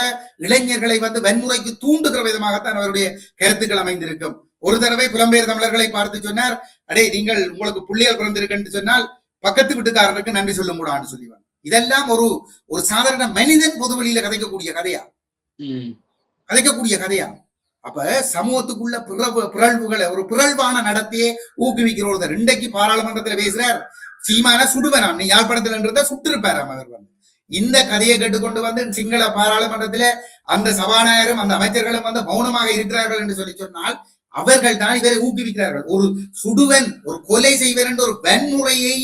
S2: இளைஞர்களை வன்முறைக்கு தூண்டுகிற விதமாகத்தான் அவருடைய கருத்துக்கள் அமைந்திருக்கும். ஒரு தடவை புலம்பெயர் தமிழர்களை பார்த்து சொன்னார், அடே நீங்கள் உங்களுக்கு புள்ளியல் பிறந்திருக்குன்னு சொன்னால் பக்கத்து வீட்டுக்காரருக்கு நன்றி சொல்ல கூடாதுன்னு சொல்லிவாங்க. இதெல்லாம் ஒரு சாதாரண மனிதன் பொது வெளியில கதைக்கக்கூடிய கதையா? அப்ப சமூகத்துக்குள்ள பிறழ்வுகளை ஒரு பிறழ்வான நடத்தையே ஊக்குவிக்கிற ஒருத்தர் இன்றைக்கு பாராளுமன்றத்துல பேசுறார். சீமான சுடுவனாம், யாழ்ப்பாணத்துல சுட்டு இருப்பார் அவர். இந்த கதையை கேட்டுக்கொண்டு சிங்கள பாராளுமன்றத்துல அந்த சபாநாயகரும் அந்த அமைச்சர்களும் மௌனமாக இருக்கிறார்கள் என்று சொன்னால் அவர்கள் தான் இவரை ஊக்குவிக்கிறார்கள். ஒரு சுடுவன், ஒரு கொலை செய்வர் என்ற ஒரு வன்முறையை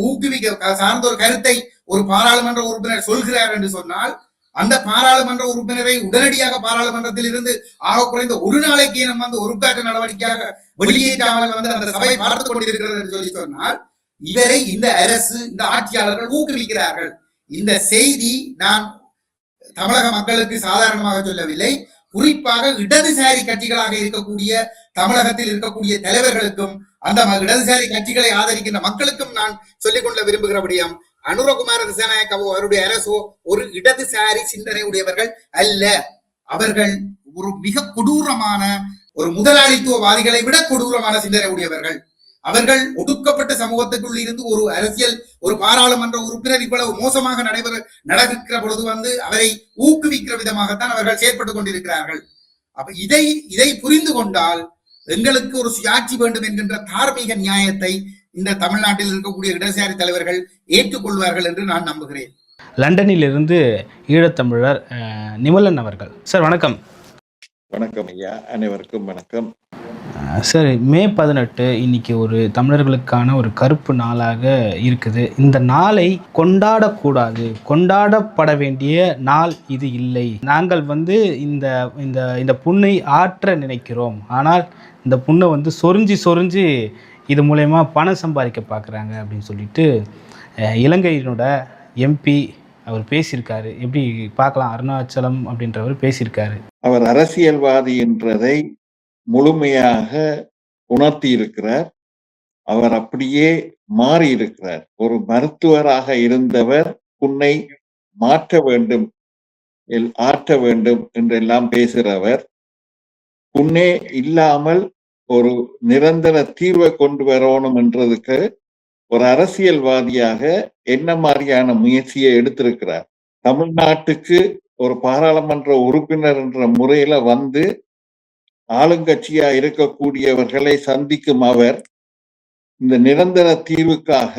S2: ஊக்குவிக்க சார்ந்த ஒரு கருத்தை ஒரு பாராளுமன்ற உறுப்பினர் சொல்கிறார் என்று சொன்னால் அந்த பாராளுமன்ற உறுப்பினரை உடனடியாக பாராளுமன்றத்தில் இருந்து ஆக குறைந்த ஒரு நாளைக்கு நம்ம ஒருக்காட்டு நடவடிக்கையாக வெளியேற்றாமல் அந்த சபை பார்த்துக் கொண்டிருக்கிறது என்று சொல்லி சொன்னால் இவரை இந்த அரசு, இந்த ஆட்சியாளர்கள் ஊக்குவிக்கிறார்கள். இந்த செய்தி நான் தமிழக மக்களுக்கு சாதாரணமாக சொல்லவில்லை, குறிப்பாக இடதுசாரி கட்சிகளாக இருக்கக்கூடிய தமிழகத்தில் இருக்கக்கூடிய தலைவர்களுக்கும் அந்த இடதுசாரி கட்சிகளை ஆதரிக்கின்ற மக்களுக்கும் நான் சொல்லிக் கொள்ள விரும்புகிறபடியாம், அனுரகுமார திசாநாயக்கவோ அவருடைய அரசோ ஒரு இடதுசாரி சிந்தனை உடையவர்கள் அல்ல. அவர்கள் ஒரு மிக கொடூரமான, ஒரு முதலாளித்துவவாதிகளை விட கொடூரமான சிந்தனை உடையவர்கள். அவர்கள் ஒடுக்கப்பட்ட சமூகத்துக்குள் இருந்து ஒரு அரசியல், ஒரு பாராளுமன்ற உறுப்பினர் இவ்வளவு மோசமாக நடக்கிற பொழுது அவரை ஊக்குவிக்கிற விதமாகத்தான் அவர்கள் செயற்பட்டுக் கொண்டிருக்கிறார்கள். அப்ப இதை புரிந்து கொண்டால் எங்களுக்கு ஒரு சுயாட்சி வேண்டும் என்கின்ற தார்மீக நியாயத்தை இந்த தமிழ்நாட்டில் இருக்கக்கூடிய இடதுசாரி தலைவர்கள் ஏற்றுக்கொள்வார்கள் என்று நான் நம்புகிறேன்.
S1: லண்டனில் இருந்து ஈழத்தமிழர் நிமலன் அவர்கள். சார் வணக்கம்.
S3: வணக்கம் ஐயா, அனைவருக்கும் வணக்கம்.
S1: சார், மே 18 இன்னைக்கு ஒரு தமிழர்களுக்கான ஒரு கருப்பு நாளாக இருக்குது. இந்த நாளை கொண்டாடக்கூடாது, கொண்டாடப்பட வேண்டிய நாள் இது இல்லை. நாங்கள் இந்த இந்த இந்த புண்ணை ஆற்ற நினைக்கிறோம், ஆனால் இந்த புண்ணை சொரிஞ்சு இது மூலயமா பணம் சம்பாதிக்க பார்க்குறாங்க அப்படின்னு சொல்லிட்டு இலங்கையினோட எம்பி அவர் பேசியிருக்காரு. எப்படி பார்க்கலாம், அருணாச்சலம் அப்படின்றவர் பேசியிருக்காரு.
S3: அவர் அரசியல்வாதி என்றதை முழுமையாக உணர்த்தி இருக்கிறார். அவர் அப்படியே மாறி இருக்கிறார். ஒரு மருத்துவராக இருந்தவர் புண்ணை மாற்ற வேண்டும், ஆற்ற வேண்டும் என்றெல்லாம் பேசுகிறவர், புண்ணே இல்லாமல் ஒரு நிரந்தர தீர்வை கொண்டு வரணும் என்றதுக்கு ஒரு அரசியல்வாதியாக என்ன மாதிரியான முயற்சியை எடுத்திருக்கிறார். தமிழ்நாட்டுக்கு ஒரு பாராளுமன்ற உறுப்பினர் என்ற முறையில ஆளுங்கட்சியா இருக்கக்கூடியவர்களை சந்திக்கும் அவர் இந்த நிரந்தர தீர்வுக்காக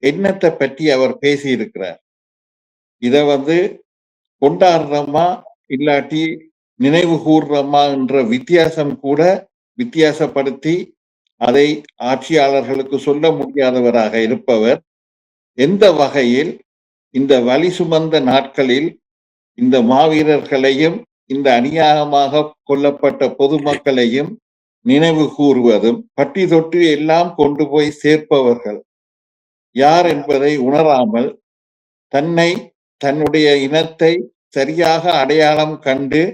S3: என்னத்தை பற்றி அவர் பேசியிருக்கிறார். இதை கொண்டாடுறோமா இல்லாட்டி நினைவு கூர்றோமா என்ற வித்தியாசப்படுத்தி அதை ஆட்சியாளர்களுக்கு சொல்ல முடியாதவராக இருப்பவர் எந்த வகையில் இந்த வலி சுமந்த நாட்களில் இந்த மாவீரர்களையும் இந்த அநியாயமாக கொல்லப்பட்ட பொதுமக்களையும் நினைவு கூறுவதும் பட்டி தொட்டு எல்லாம் கொண்டு போய் சேர்ப்பவர்கள் யார் என்பதை உணராமல் தன்னுடைய இனத்தை சரியாக அடையாளம் கண்டு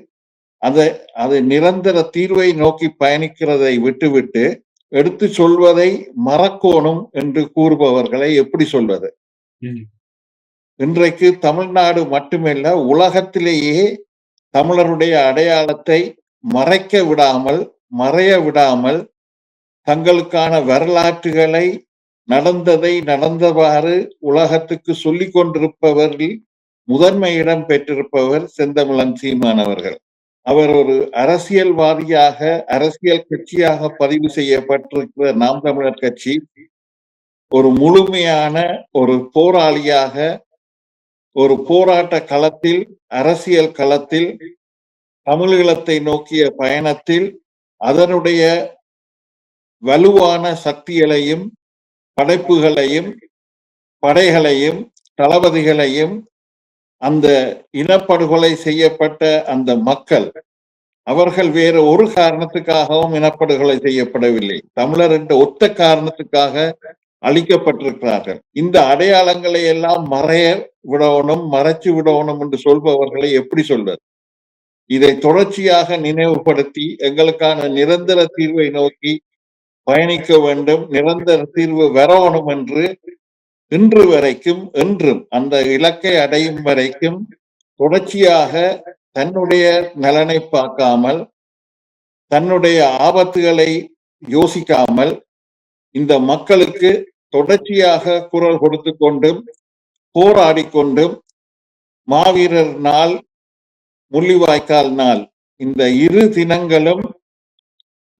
S3: அது நிரந்தர தீர்வை நோக்கி பயணிக்கிறதை விட்டுவிட்டு எடுத்து சொல்வதை மறக்கோணும் என்று கூறுபவர்களை எப்படி சொல்வது? இன்றைக்கு தமிழ்நாடு மட்டுமல்ல, உலகத்திலேயே தமிழருடைய அடையாளத்தை மறைய விடாமல் தங்களுக்கான வரலாற்றுகளை நடந்ததை நடந்தவாறு உலகத்துக்கு சொல்லிக் கொண்டிருப்பவரில் முதன்மை இடம் பெற்றிருப்பவர் செந்தமிழன் சீமான் அவர்கள். அவர் ஒரு அரசியல்வாதியாக, அரசியல் கட்சியாக பதிவு செய்யப்பட்டிருக்கிற நாம் தமிழர் கட்சி ஒரு முழுமையான ஒரு போராளியாக, ஒரு போராட்ட களத்தில், அரசியல் களத்தில், தமிழீழத்தை நோக்கிய பயணத்தில் அதனுடைய வலுவான சக்திகளையும், படைப்புகளையும், படைகளையும், தளபதிகளையும், அந்த இனப்படுகொலை செய்யப்பட்ட அந்த மக்கள், அவர்கள் வேறு ஒரு காரணத்துக்காகவும் இனப்படுகொலை செய்யப்படவில்லை. தமிழர் என்ற ஒத்த காரணத்துக்காக அழிக்கப்பட்டிருக்கிறார்கள். இந்த அடையாளங்களை எல்லாம் மறைச்சு விடணும் என்று சொல்பவர்களை எப்படி சொல்வது? இதை தொடர்ச்சியாக நினைவுபடுத்தி எங்களுக்கான நிரந்தர தீர்வை நோக்கி பயணிக்க வேண்டும், நிரந்தர தீர்வு வரணும் என்று இன்று வரைக்கும், என்றும் அந்த இலக்கை அடையும் வரைக்கும் தொடர்ச்சியாக தன்னுடைய நலனை பார்க்காமல், தன்னுடைய ஆபத்துகளை யோசிக்காமல், இந்த மக்களுக்கு தொடர்ச்சியாக குரல் கொடுத்து கொண்டும் போராடி கொண்டும் மாவீரர் நாள், முள்ளிவாய்க்கால் நாள், இந்த இரு தினங்களும்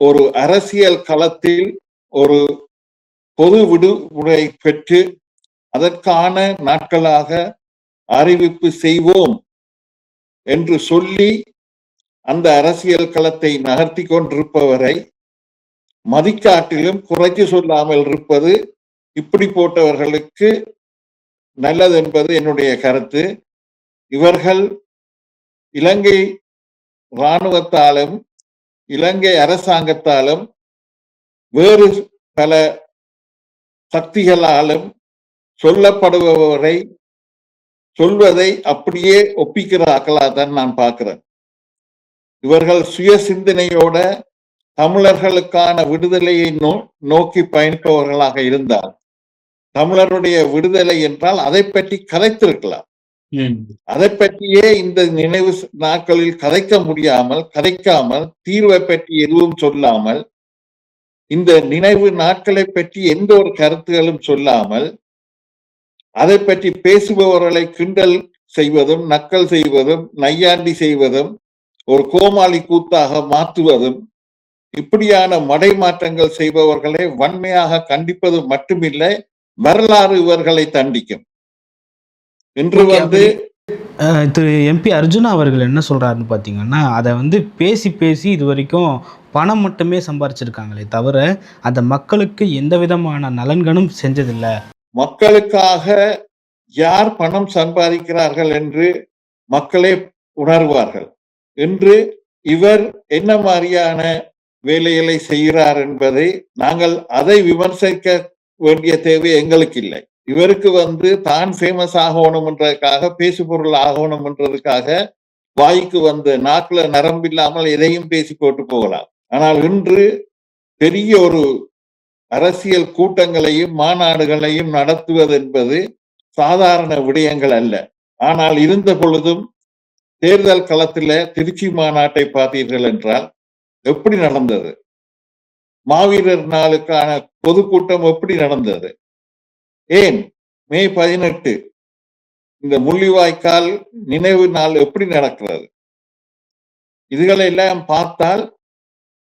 S3: ஒரு அரசியல் களத்தில் ஒரு பொது விடுமுறை பெற்று அதற்கான நாட்களாக அறிவிப்பு செய்வோம் என்று சொல்லி அந்த அரசியல் களத்தை நகர்த்தி கொண்டிருப்பவரை மதிக்காட்டிலும் குறைத்து சொல்லாமல் இருப்பது இப்படி போட்டவர்களுக்கு நல்லது என்பது என்னுடைய கருத்து. இவர்கள் இலங்கை இராணுவத்தாலும் இலங்கை அரசாங்கத்தாலும் வேறு பல சக்திகளாலும் சொல்லப்படுபவரை சொல்வதை அப்படியே ஒப்பிக்கிறார்களாதான் நான் பார்க்கிறேன். இவர்கள் சுய சிந்தனையோட தமிழர்களுக்கான விடுதலையை நோக்கி பயணிப்பவர்களாக இருந்தால், தமிழருடைய விடுதலை என்றால் அதை பற்றி கதைத்திருக்கலாம். அதை பற்றியே இந்த நினைவு நாட்களில் கதைக்காமல் தீர்வை பற்றி எதுவும் சொல்லாமல், இந்த நினைவு நாட்களை பற்றி எந்த ஒரு கருத்துகளும் சொல்லாமல், அதை பற்றி பேசுபவர்களை கிண்டல் செய்வதும், நக்கல் செய்வதும், நையாண்டி செய்வதும், ஒரு கோமாளி கூத்தாக மாற்றுவதும், இப்படியான மடைமாற்றங்கள் செய்பவர்களை வன்மையாக கண்டிப்பது மட்டுமில்லை, வரலாறு இவர்களை தண்டிக்கும். இன்று வந்து
S1: திரு எம்பி அர்ஜுனா அவர்கள் என்ன சொல்றாருன்னு பார்த்தீங்கன்னா, அதை பேசி இது வரைக்கும் பணம் மட்டுமே சம்பாரிச்சிருக்காங்களே தவிர அந்த மக்களுக்கு எந்த விதமான நலன்களும் செஞ்சதில்லை.
S3: மக்களுக்காக யார் பணம் சம்பாதிக்கிறார்கள் என்று மக்களே உணர்வார்கள். என்று இவர் என்ன மாதிரியான வேலைகளை செய்கிறார் என்பதை நாங்கள் அதை விமர்சிக்க வேண்டிய தேவை எங்களுக்கு இல்லை. இவருக்கு தான் ஃபேமஸ் ஆகணும் என்றதுக்காக, பேசுபொருள் ஆகணும் என்றதுக்காக வாய்க்கு நாக்குல நரம்பில்லாமல் எதையும் பேசி போட்டு போகலாம். ஆனால் இன்று பெரிய ஒரு அரசியல் கூட்டங்களையும் மாநாடுகளையும் நடத்துவது என்பது சாதாரண விடயங்கள் அல்ல. ஆனால் இருந்த பொழுதும் தேர்தல் களத்தில் திருச்சி மாநாட்டை பார்த்தீர்கள் என்றால் எப்படி நடந்தது? மாவீரர் நாளுக்கான பொதுக்கூட்டம் எப்படி நடந்தது? ஏன் மே 18 இந்த முள்ளிவாய்க்கால் நினைவு நாள் எப்படி நடக்கிறது? இதுகளெல்லாம் பார்த்தால்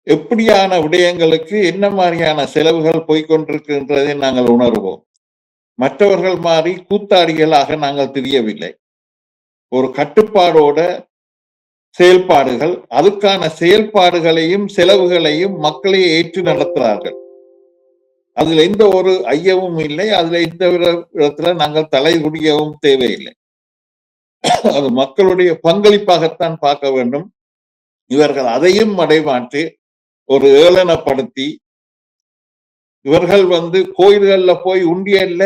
S3: எப்படியான விடயங்களுக்கு என்ன மாதிரியான செலவுகள் போய்கொண்டிருக்கின்றதை நாங்கள் உணர்வோம். மற்றவர்கள் மாதிரி கூத்தாடிகளாக நாங்கள் தெரியவில்லை. ஒரு கட்டுப்பாடோட செயல்பாடுகள், அதுக்கான செயல்பாடுகளையும் செலவுகளையும் மக்களே ஏற்று நடத்துகிறார்கள். அதுல எந்த ஒரு ஐயமும் இல்லை. அதுல எந்த இடத்துல நாங்கள் தலைகுடியவும் தேவையில்லை. அது மக்களுடைய பங்களிப்பாகத்தான் பார்க்க வேண்டும். இவர்கள் அதையும் மடைமாற்றி ஒரு ஏளனப்படுத்தி, இவர்கள் கோயில்கள்ல போய் உண்டியல்ல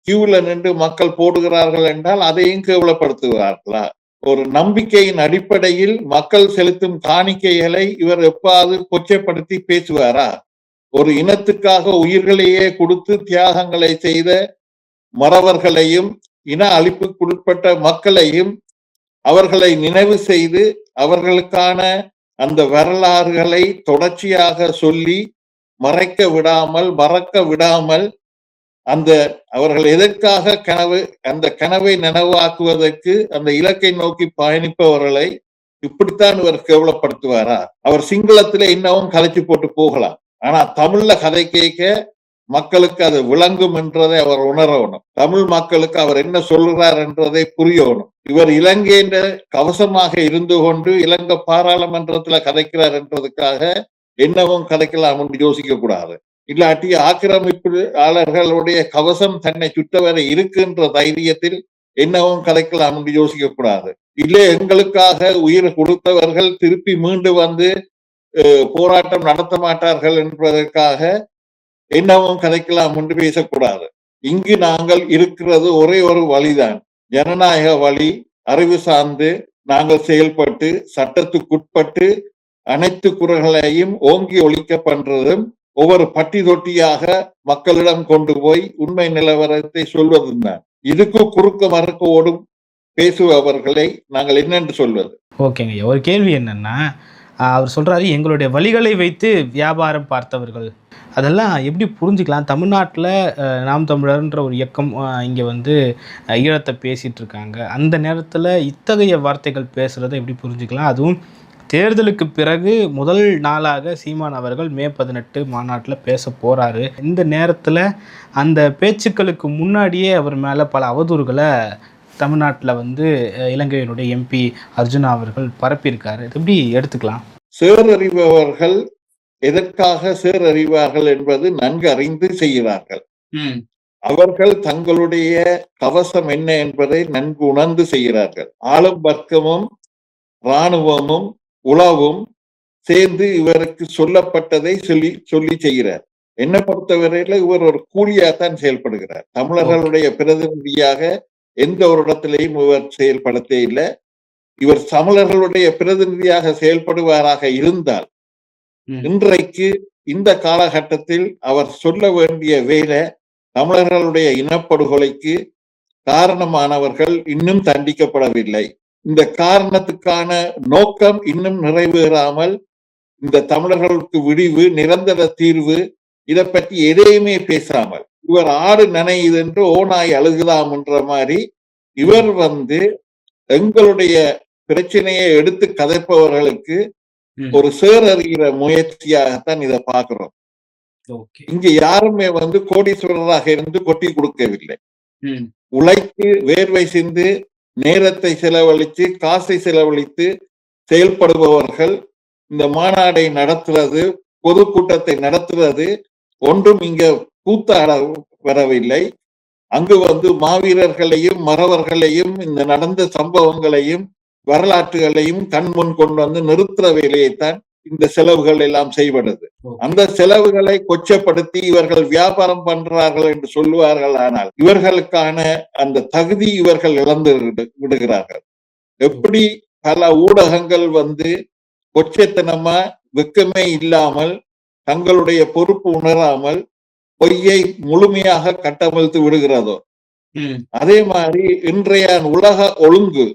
S3: கியூல நின்று மக்கள் போடுகிறார்கள் என்றால் அதையும் கேவலப்படுத்துகிறார்களா? ஒரு நம்பிக்கையின் அடிப்படையில் மக்கள் செலுத்தும் காணிக்கைகளை இவர் எப்பாவது கொச்சைப்படுத்தி பேசுவாரா? ஒரு இனத்துக்காக உயிர்களையே கொடுத்து தியாகங்களை செய்த மறவர்களையும் இன அழிப்புக்குட்பட்ட மக்களையும் அவர்களை நினைவு செய்து அவர்களுக்கான அந்த வரலாறுகளை தொடர்ச்சியாக சொல்லி மறைக்க விடாமல், மறக்க விடாமல் அந்த அவர்கள் எதற்காக அந்த கனவை நனவாக்குவதற்கு அந்த இலக்கை நோக்கி பயணிப்பவர்களை இப்படித்தான் இவர் கேவலப்படுத்துவாரா? அவர் சிங்களத்திலே இன்னமும் கதைச்சு போட்டு போகலாம், ஆனா தமிழ்ல கதை கேட்க மக்களுக்கு அது விளங்கும் என்றதை அவர் உணரணும். தமிழ் மக்களுக்கு அவர் என்ன சொல்கிறார் என்றதை புரியணும். இவர் இலங்கையின் கவசமாக இருந்து கொண்டு இலங்கை பாராளுமன்றத்துல கதைக்கிறார் என்றதுக்காக என்னவும் கதைக்கலாம் என்று யோசிக்க கூடாது. இல்லாட்டி ஆக்கிரமிப்பாளர்களுடைய கவசம் தன்னை சுற்றவரை இருக்கின்ற தைரியத்தில் என்னவும் கதைக்கலாம் என்று யோசிக்க கூடாது. இல்லை, எங்களுக்காக உயிர் கொடுத்தவர்கள் திருப்பி மீண்டு வந்து போராட்டம் நடத்த மாட்டார்கள் என்பதற்காக என்னவும் கதைக்கலாம் என்று பேசக்கூடாது. இங்கு நாங்கள் இருக்கிறது ஒரே ஒரு வழிதான், ஜனநாயக வழி. அறிவு சார்ந்து நாங்கள் செயல்பட்டு சட்டத்துக்குட்பட்டு அனைத்து குறைகளையும் ஓங்கி ஒழிக்க பண்றதும் ஒவ்வொரு பட்டி தொட்டியாக மக்களிடம் கொண்டு போய் உண்மை நிலவரத்தை சொல்வதும் தான். இதுக்கு குறுக்க மறுக்க ஓடும் பேசுபவர்களை நாங்கள் என்னென்று சொல்வது?
S1: ஓகேங்க. ஒரு கேள்வி என்னன்னா, அவர் சொல்றாரு எங்களுடைய வழிகளை வைத்து வியாபாரம் பார்த்தவர்கள், அதெல்லாம் எப்படி புரிஞ்சுக்கலாம்? தமிழ்நாட்டில் நாம் தமிழர்ன்ற ஒரு இயக்கம் இங்கே வந்து ஈழத்தை பேசிகிட்டு இருக்காங்க. அந்த நேரத்தில் இத்தகைய வார்த்தைகள் பேசுகிறத எப்படி புரிஞ்சுக்கலாம்? அதுவும் தேர்தலுக்கு பிறகு முதல் நாளாக சீமான் அவர்கள் மே 18 மாநாட்டில் பேச போகிறாரு. இந்த நேரத்தில் அந்த பேச்சுக்களுக்கு முன்னாடியே அவர் மேலே பல அவதூறுகளை தமிழ்நாட்டில் வந்து இலங்கையினுடைய எம்பி அர்ஜுனா அவர்கள் பரப்பியிருக்காரு. இது எப்படி எடுத்துக்கலாம்?
S3: சேரறிபவர்கள் எதற்காக சேரறிவார்கள் என்பது நன்கு அறிந்து செய்கிறார்கள். அவர்கள் தங்களுடைய கவசம் என்ன என்பதை நன்கு உணர்ந்து செய்கிறார்கள். ஆளும் வர்க்கமும் இராணுவமும் உளவும் சேர்ந்து இவருக்கு சொல்லப்பட்டதை சொல்லி செய்கிறார். என்னை பொறுத்தவரையில இவர் ஒரு கூலியாத்தான் செயல்படுகிறார். தமிழர்களுடைய பிரதிநிதியாக எந்த ஒரு இடத்திலையும் இவர் செயல்படுத்தே இல்லை. இவர் தமிழர்களுடைய பிரதிநிதியாக செயல்படுவாராக இருந்தால் இன்றைக்கு இந்த காலகட்டத்தில் அவர் சொல்ல வேண்டிய வேலை, தமிழர்களுடைய இனப்படுகொலைக்கு காரணமானவர்கள் இன்னும் தண்டிக்கப்படவில்லை, இந்த காரணத்துக்கான நோக்கம் இன்னும் நிறைவேறாமல், இந்த தமிழர்களுக்கு விடிவு, நிரந்தர தீர்வு, இதை பற்றி எதையுமே பேசாமல் இவர் ஆடு நனையுது என்று ஓனாய் அழுகுதாம் என்ற மாதிரி இவர் வந்து எங்களுடைய பிரச்சனையை எடுத்து கதைப்பவர்களுக்கு ஒரு சேரறிகிற முயற்சியாகத்தான் இதை பார்க்கிறோம். இங்க யாருமே வந்து கோடீஸ்வரராக இருந்து கொட்டி கொடுக்கவில்லை. உழைத்து வேர்வை சிந்து நேரத்தை செலவழித்து காசை செலவழித்து செயல்படுபவர்கள் இந்த மாநாடை நடத்துறது, பொதுக்கூட்டத்தை நடத்துறது ஒன்றும் இங்க கூத்தாட வரவில்லை. அங்கு வந்து மாவீரர்களையும் மறவர்களையும் இந்த நடந்த சம்பவங்களையும் வரலாற்றுகளையும் கண்முன் கொண்டு வந்து நிறுத்துற வேலையைத்தான் இந்த செலவுகள் எல்லாம் செய்வது. அந்த செலவுகளை கொச்சப்படுத்தி இவர்கள் வியாபாரம் பண்றார்கள் என்று சொல்லுவார்கள். ஆனால் இவர்களுக்கான அந்த தகுதி இவர்கள் இழந்து விடுகிறார்கள். எப்படி பல ஊடகங்கள் வந்து கொச்சத்தனமா வெக்கமே இல்லாமல் தங்களுடைய பொறுப்பு உணராமல் பொய்யை முழுமையாக கட்டமைத்து விடுகிறதோ, அதே மாதிரி இன்றைய உலக ஒழுங்கு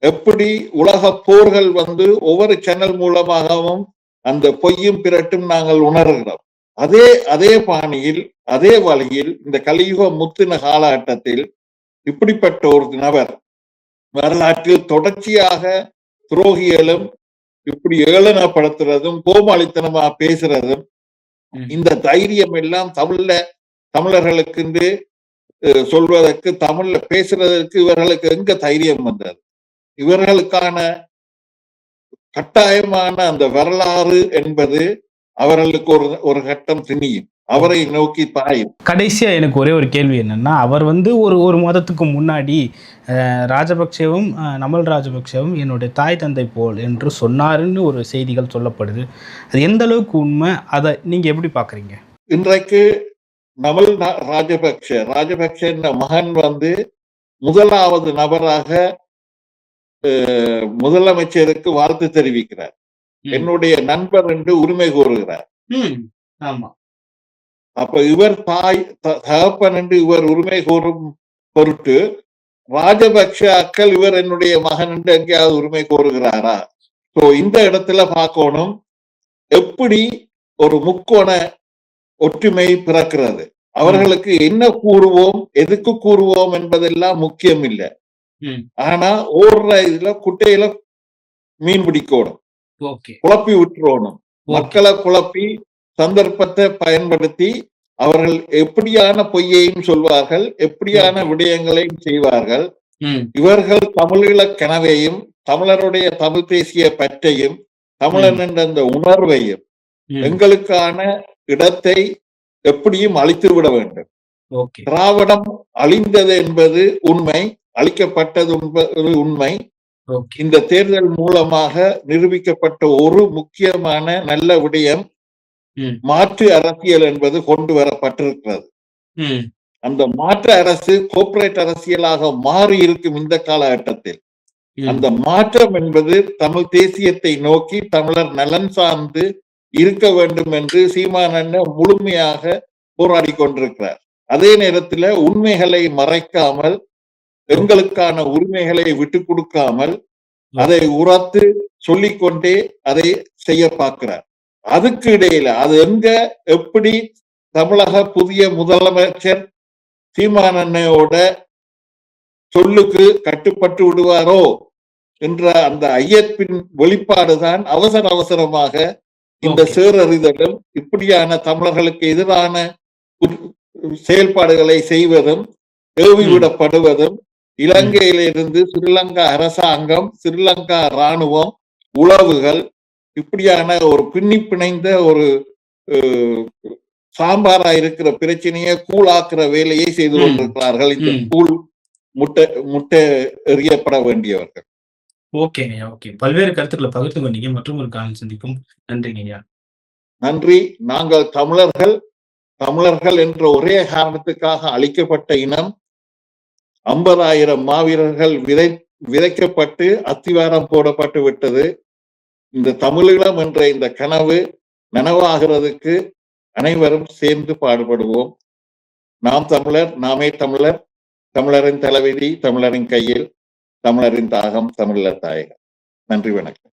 S3: எப்படி உலக போர்கள் வந்து ஒவ்வொரு சேனல் மூலமாகவும் அந்த பொய்யும் பிரட்டும் நாங்கள் உணர்கிறோம். அதே பாணியில் அதே வழியில் இந்த கலியுக முத்தின காலகட்டத்தில் இப்படிப்பட்ட ஒரு நபர் வரலாற்றில் தொடர்ச்சியாக துரோகிகளும் இப்படி ஏளனப்படுத்துறதும் கோமாளித்தனமா பேசுறதும், இந்த தைரியம் எல்லாம் தமிழர்களுக்கு சொல்வதற்கு, தமிழ்ல பேசுறதற்கு இவர்களுக்கு எங்க தைரியம் வந்தது? இவர்களுக்கான கட்டாயமான அந்த வரலாறு என்பது அவர்களுக்கு ஒரு கட்டம் திணியும், அவரை நோக்கி பாயும்.
S1: கடைசியா எனக்கு ஒரே ஒரு கேள்வி என்னன்னா, அவர் வந்து ஒரு மாதத்துக்கு முன்னாடி ராஜபக்சேவும் நமல் ராஜபக்சேவும் என்னுடைய தாய் தந்தை போல் என்று சொன்னாருன்னு ஒரு செய்திகள் சொல்லப்படுது. அது எந்த அளவுக்கு உண்மை? அதை நீங்க எப்படி பாக்குறீங்க?
S3: இன்றைக்கு நமல் ராஜபக்ச மகன் வந்து முதலாவது நபராக முதலமைச்சருக்கு வாழ்த்து தெரிவிக்கிறார். என்னுடைய நண்பர் என்று உரிமை கோருகிறார். அப்ப இவர் தகப்பன் என்று இவர் உரிமை கோரும் பொருட்டு ராஜபக்ஷ அக்கள் இவர் என்னுடைய மகன் என்று எங்கேயாவது உரிமை கோருகிறாரா? இந்த இடத்துல பார்க்கணும் எப்படி ஒரு முக்கோண ஒற்றுமை பிறக்கிறது. அவர்களுக்கு என்ன கூறுவோம், எதுக்கு கூறுவோம் என்பதெல்லாம் முக்கியம் இல்லை.
S1: ம்.
S3: ஆனா ஓடுற இதுல குட்டையில மீன் பிடிக்கணும்,
S1: ஓகே.
S3: குழப்பி விட்டுறணும்.
S1: ஓகே.
S3: மக்களை குழப்பி சந்தர்ப்பத்தை பயன்படுத்தி அவர்கள் எப்படியான பொய்யையும் சொல்வார்கள், எப்படியான
S1: ஓகே.
S3: விடயங்களையும் செய்வார்கள்.
S1: ம்.
S3: இவர்கள் தமிழீழ கனவையும் தமிழருடைய தமிழ் தேசிய பற்றையும் தமிழன் என்ற அந்த உணர்வையும்
S1: ம்.
S3: எங்களுக்கான இடத்தை எப்படியும் அழித்து விட வேண்டும்.
S1: ஓகே.
S3: திராவிடம் அழிந்தது என்பது உண்மை, அழிக்கப்பட்டது என்பது உண்மை.
S1: ஓகே.
S3: இந்த தேர்தல் மூலமாக நிரூபிக்கப்பட்ட ஒரு முக்கியமான நல்ல விடயம்
S1: ம்.
S3: மாற்று அரசியல் என்பது கொண்டு வரப்பட்டிருக்கிறது.
S1: ம்.
S3: அந்த மாற்று அரசு கோர்ப்பரேட் அரசியலாக மாறி இருக்கும் இந்த காலகட்டத்தில்
S1: ம்.
S3: அந்த மாற்றம் என்பது தமிழ் தேசியத்தை நோக்கி தமிழர் நலன் சார்ந்து இருக்க வேண்டும் என்று சீமான் முழுமையாக போராடி கொண்டிருக்கிறார். அதே நேரத்தில் உண்மைகளை மறைக்காமல், எங்களுக்கான உரிமைகளை விட்டு கொடுக்காமல், அதை உரத்து சொல்லிக்கொண்டே அதை செய்ய பார்க்கிறார். அதுக்கு இடையில அது எங்க எப்படி தமிழக புதிய முதலமைச்சர் சீமான் அண்ணையோட சொல்லுக்கு கட்டுப்பட்டு விடுவாரோ என்ற அந்த ஐயத்தின் வெளிப்பாடுதான் அவசரமாக இந்த
S1: ஓகே.
S3: சேரறிதலும் இப்படியான தமிழர்களுக்கு எதிரான செயல்பாடுகளை செய்வதும் ஏவிவிடப்படுவதும் இலங்கையிலிருந்து ஸ்ரீலங்கா அரசாங்கம், ஸ்ரீலங்கா இராணுவம், உளவுகள் இப்படியான ஒரு பின்னி பிணைந்த ஒரு சாம்பாரா இருக்கிற பிரச்சனையை கூழாக்குற வேலையை செய்து கொண்டிருக்கிறார்கள் இந்த கூழ் முட்டை எறியப்பட வேண்டியவர்கள்.
S1: ஓகேங்க ஐயா. ஓகே. பல்வேறு கருத்துக்களை பகிர்ந்து கொண்டீங்க. மற்றும் ஒரு காலம் சந்திக்கும். நன்றிங்க ஐயா. நன்றி.
S3: நாங்கள் தமிழர்கள் என்ற ஒரே காரணத்துக்காக அழிக்கப்பட்ட இனம். 50,000 மாவீரர்கள் விதைக்கப்பட்டு அத்திவாரம் போடப்பட்டு விட்டது. இந்த தமிழீழம் என்ற இந்த கனவு நனவாகிறதுக்கு அனைவரும் சேர்ந்து பாடுபடுவோம். நாம் தமிழர், நாமே தமிழர். தமிழரின் தலைவிதி தமிழரின் கையில், தமிழரின் தாகம் தமிழர் தாயகம். நன்றி, வணக்கம்.